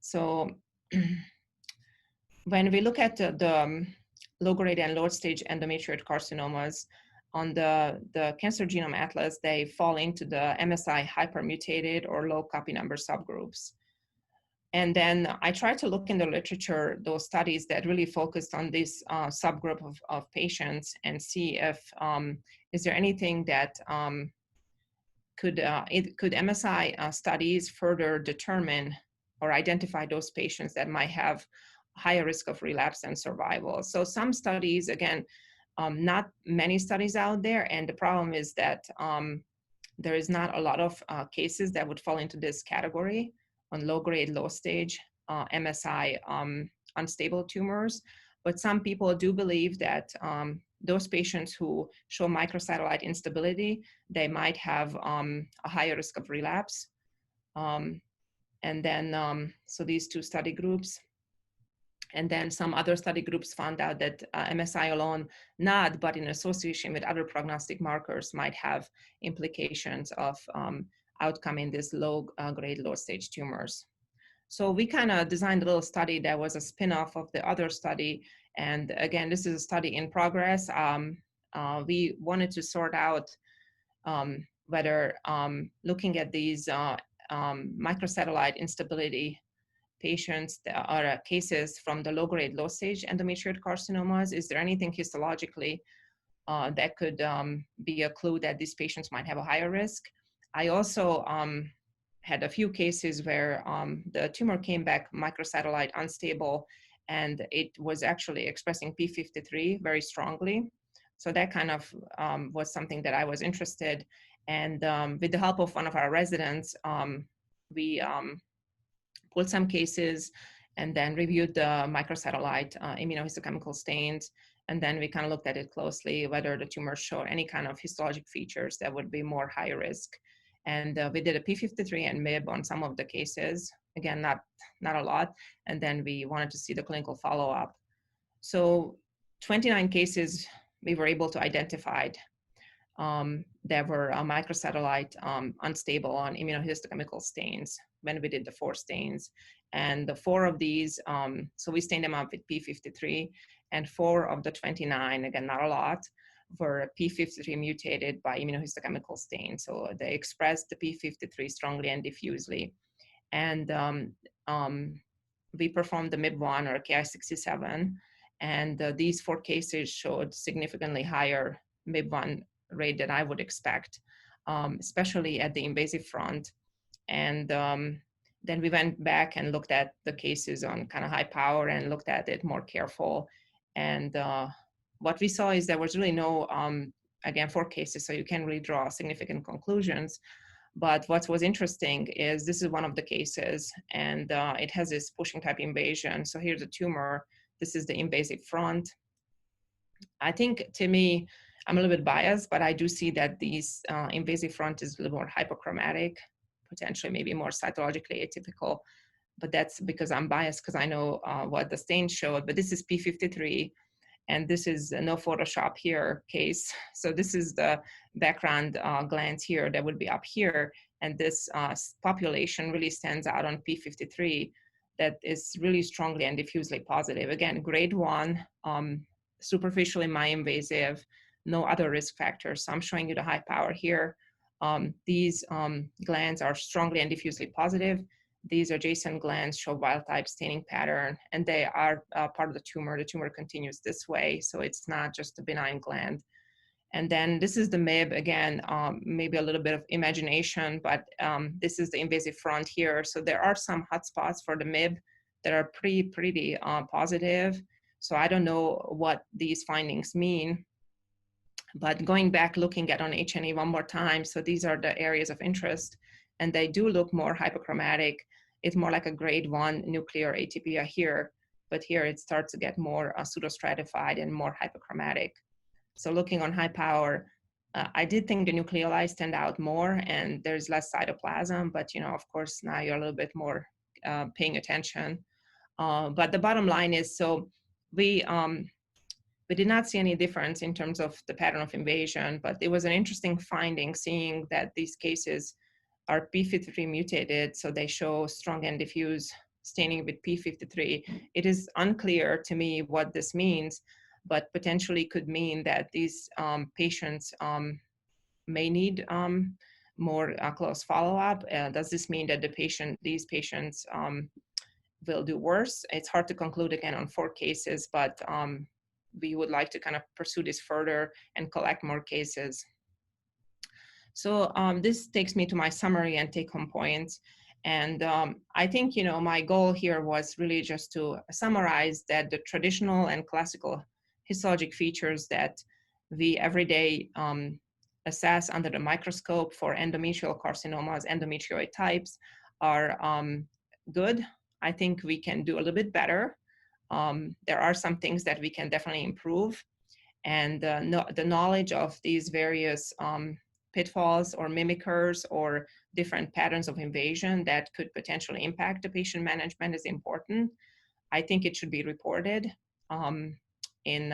So when we look at the low-grade and low-stage endometrioid carcinomas, on the Cancer Genome Atlas, they fall into the MSI hypermutated or low copy number subgroups. And then I tried to look in the literature, those studies that really focused on this subgroup of patients and see if, is there anything that could MSI studies further determine or identify those patients that might have higher risk of relapse and survival. So some studies, again, not many studies out there. And the problem is that there is not a lot of cases that would fall into this category on low-grade, low-stage MSI unstable tumors. But some people do believe that those patients who show microsatellite instability, they might have a higher risk of relapse. And then, so these two study groups. And then some other study groups found out that MSI alone, not, but in association with other prognostic markers, might have implications of outcome in these low-grade, low-stage tumors. So we kind of designed a little study that was a spin-off of the other study. And again, this is a study in progress. We wanted to sort out whether looking at these microsatellite instability patients or cases from the low-grade, low-stage endometrioid carcinomas, is there anything histologically that could be a clue that these patients might have a higher risk? I also had a few cases where the tumor came back microsatellite unstable, and it was actually expressing p53 very strongly. So that kind of was something that I was interested. And with the help of one of our residents, we pulled some cases and then reviewed the microsatellite immunohistochemical stains. And then we kind of looked at it closely, whether the tumors show any kind of histologic features that would be more high risk. And we did a p53 and MIB on some of the cases. Again, not a lot. And then we wanted to see the clinical follow-up. So 29 cases we were able to identify that were microsatellite unstable on immunohistochemical stains when we did the 4 stains. And the 4 of these, so we stained them up with p53, and 4 of the 29, again, not a lot, were p53 mutated by immunohistochemical stain. So they expressed the p53 strongly and diffusely. And we performed the MIB1 or Ki67, and these 4 cases showed significantly higher MIB1 rate than I would expect, especially at the invasive front. And then we went back and looked at the cases on kind of high power and looked at it more careful. And what we saw is there was really no, again, 4 cases, so you can't really draw significant conclusions. But what was interesting is this is one of the cases, and it has this pushing type invasion. So here's a tumor. This is the invasive front. I think, to me, I'm a little bit biased, but I do see that these invasive front is a little more hypochromatic, potentially maybe more cytologically atypical. But that's because I'm biased because I know what the stain showed. But this is p53, and this is no Photoshop here case. So this is the background glands here that would be up here. And this population really stands out on p53 that is really strongly and diffusely positive. Again, grade 1, superficially myoinvasive, no other risk factors. So I'm showing you the high power here. These glands are strongly and diffusely positive. These adjacent glands show wild type staining pattern, and they are part of the tumor. The tumor continues this way, so it's not just a benign gland. And then this is the MIB, again, maybe a little bit of imagination, but this is the invasive front here. So there are some hotspots for the MIB that are pretty positive. So I don't know what these findings mean. But going back, looking at on H&E one more time, so these are the areas of interest, and they do look more hypochromatic. It's more like a grade 1 nuclear atypia here, but here it starts to get more pseudostratified and more hypochromatic. So looking on high power, I did think the nucleoli stand out more, and there's less cytoplasm, but of course, now you're a little bit more paying attention. But the bottom line is, so we did not see any difference in terms of the pattern of invasion, but it was an interesting finding seeing that these cases are p53 mutated, so they show strong and diffuse staining with p53. It is unclear to me what this means, but potentially could mean that these patients may need more close follow-up. Does this mean that these patients will do worse? It's hard to conclude again on 4 cases, but we would like to kind of pursue this further and collect more cases. So this takes me to my summary and take-home points. And I think, my goal here was really just to summarize that the traditional and classical histologic features that we every day assess under the microscope for endometrial carcinomas, endometrioid types, are good. I think we can do a little bit better. There are some things that we can definitely improve. And the knowledge of these various pitfalls or mimickers or different patterns of invasion that could potentially impact the patient management is important. I think it should be reported um, in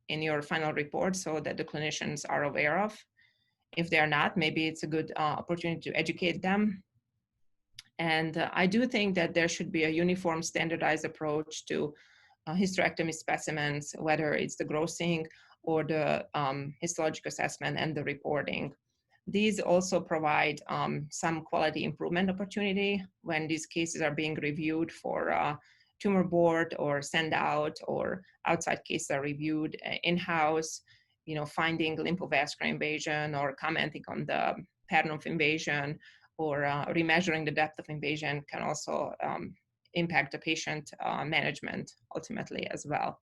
your final report so that the clinicians are aware of. If they're not, maybe it's a good opportunity to educate them. And I do think that there should be a uniform standardized approach to hysterectomy specimens, whether it's the grossing or the histologic assessment and the reporting. These also provide some quality improvement opportunity when these cases are being reviewed for tumor board or send out, or outside cases are reviewed in-house, finding lymphovascular invasion or commenting on the pattern of invasion, or remeasuring the depth of invasion can also impact the patient management ultimately as well.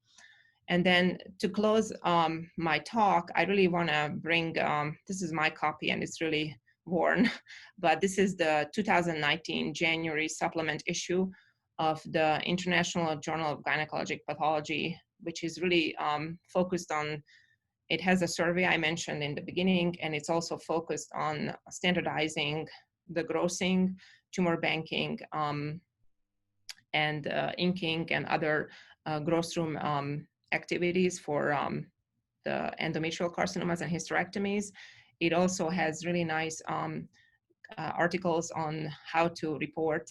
And then to close my talk, I really want to bring, this is my copy and it's really worn, but this is the 2019 January supplement issue of the International Journal of Gynecologic Pathology, which is really focused on, it has a survey I mentioned in the beginning, and it's also focused on standardizing the grossing, tumor banking, and inking and other gross room activities for the endometrial carcinomas and hysterectomies. It also has really nice articles on how to report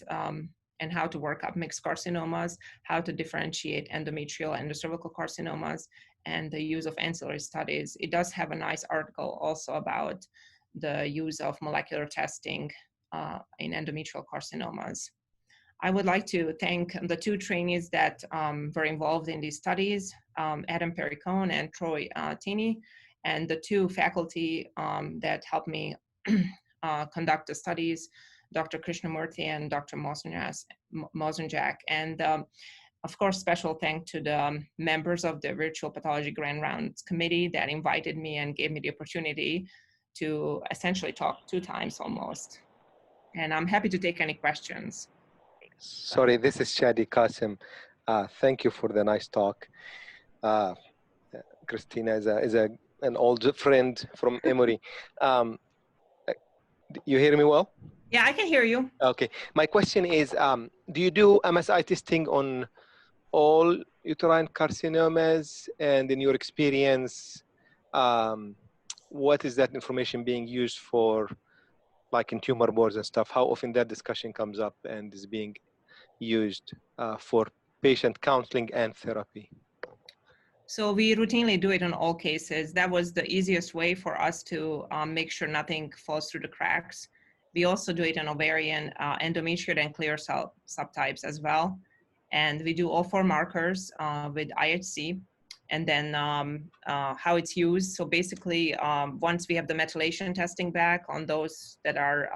and how to work up mixed carcinomas, how to differentiate endometrial and the cervical carcinomas, and the use of ancillary studies. It does have a nice article also about the use of molecular testing in endometrial carcinomas. I would like to thank the two trainees that were involved in these studies, Adam Perricone and Troy Tini, and the two faculty that helped me conduct the studies, Dr. Krishnamurthy and Dr. Mosenjak. And of course, special thanks to the members of the Virtual Pathology Grand Rounds Committee that invited me and gave me the opportunity to essentially talk 2 times almost. And I'm happy to take any questions. Sorry, this is Shadi Qasim. Thank you for the nice talk. Krisztina is an old friend from Emory. You hear me well? Yeah, I can hear you. Okay. My question is, do you do MSI testing on all uterine carcinomas? And in your experience, what is that information being used for, like in tumor boards and stuff? How often that discussion comes up and is being used for patient counseling and therapy? So we routinely do it in all cases. That was the easiest way for us to make sure nothing falls through the cracks. We also do it in ovarian, endometrioid, and clear cell subtypes as well. And we do all 4 markers with IHC. And then how it's used. So basically, once we have the methylation testing back on those that are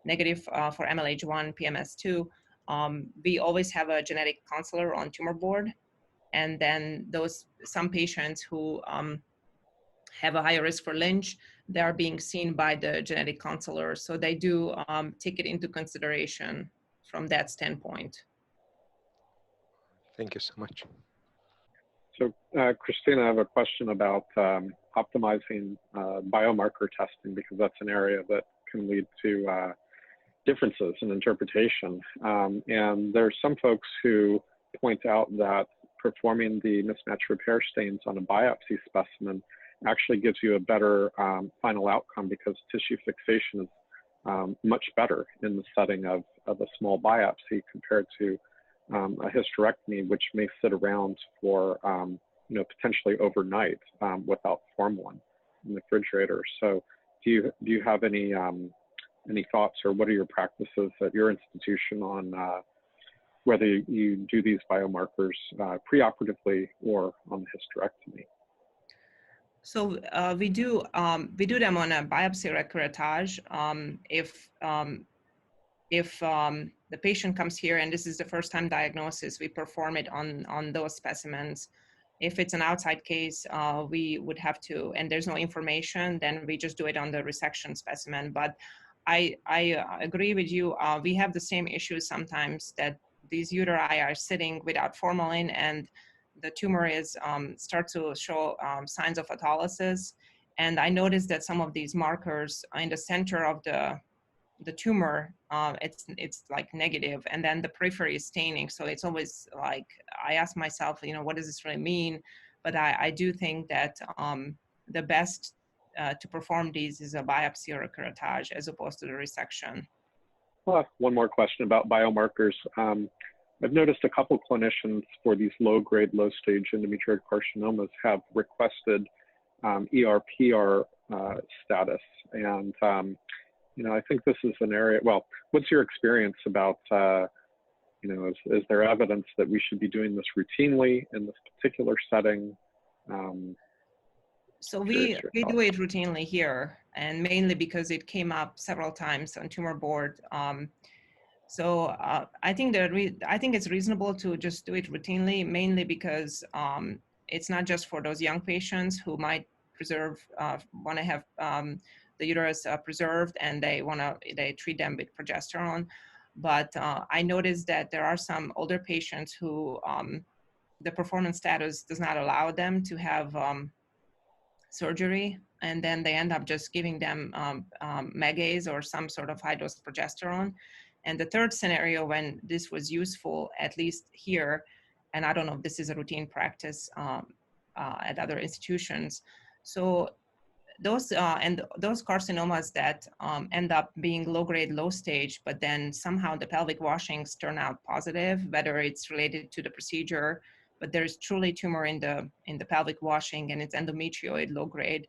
negative for MLH1, PMS2, we always have a genetic counselor on tumor board. And then some patients who have a higher risk for Lynch, they are being seen by the genetic counselor. So they do take it into consideration from that standpoint. Thank you so much. So Krisztina, I have a question about optimizing biomarker testing, because that's an area that can lead to differences in interpretation. And there's some folks who point out that performing the mismatch repair stains on a biopsy specimen actually gives you a better final outcome, because tissue fixation is much better in the setting of a small biopsy compared to a hysterectomy, which may sit around for potentially overnight without formalin in the refrigerator. So do you have any thoughts, or what are your practices at your institution on whether you do these biomarkers preoperatively or on the hysterectomy? So we do them on a biopsy recurettage. If the patient comes here and this is the first time diagnosis, we perform it on those specimens. If it's an outside case, we would have to, and there's no information, then we just do it on the resection specimen. But I agree with you. We have the same issues sometimes, that these uteri are sitting without formalin, and the tumor is start to show signs of autolysis. And I noticed that some of these markers in the center of the tumor, it's like negative, and then the periphery is staining. So it's always like, I ask myself, you know, what does this really mean? But I do think that the best to perform these is a biopsy or a curettage as opposed to the resection. Well, one more question about biomarkers. I've noticed a couple clinicians for these low-grade, low-stage endometrioid carcinomas have requested ER/PR status, and you know, I think this is an area. Well, what's your experience about? You know, is there evidence that we should be doing this routinely in this particular setting? So we do it routinely here, and mainly because it came up several times on tumor board. So I think it's reasonable to just do it routinely, mainly because it's not just for those young patients who might want to have the uterus preserved, and they treat them with progesterone. But I noticed that there are some older patients who the performance status does not allow them to have surgery, and then they end up just giving them Megaze or some sort of high dose progesterone. And the third scenario when this was useful, at least here, and I don't know if this is a routine practice at other institutions. So those carcinomas that end up being low grade, low stage, but then somehow the pelvic washings turn out positive, whether it's related to the procedure, but there's truly tumor in the pelvic washing and it's endometrioid, low grade.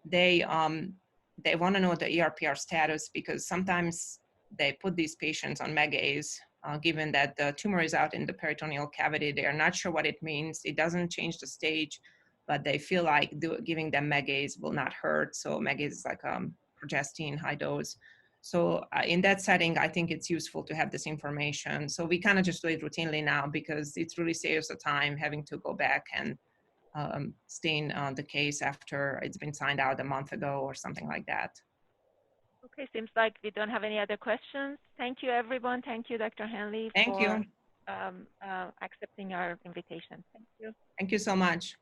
They want to know the ER/PR status, because sometimes they put these patients on Megaze, given that the tumor is out in the peritoneal cavity. They are not sure what it means. It doesn't change the stage, but they feel like giving them Megaze will not hurt. So Megaze is like progestin high dose. So in that setting, I think it's useful to have this information. So we kind of just do it routinely now, because it really saves the time having to go back and stain the case after it's been signed out a month ago or something like that. Okay, seems like we don't have any other questions. Thank you, everyone. Thank you, Dr. Hanley, Thank you. accepting our invitation. Thank you. Thank you so much.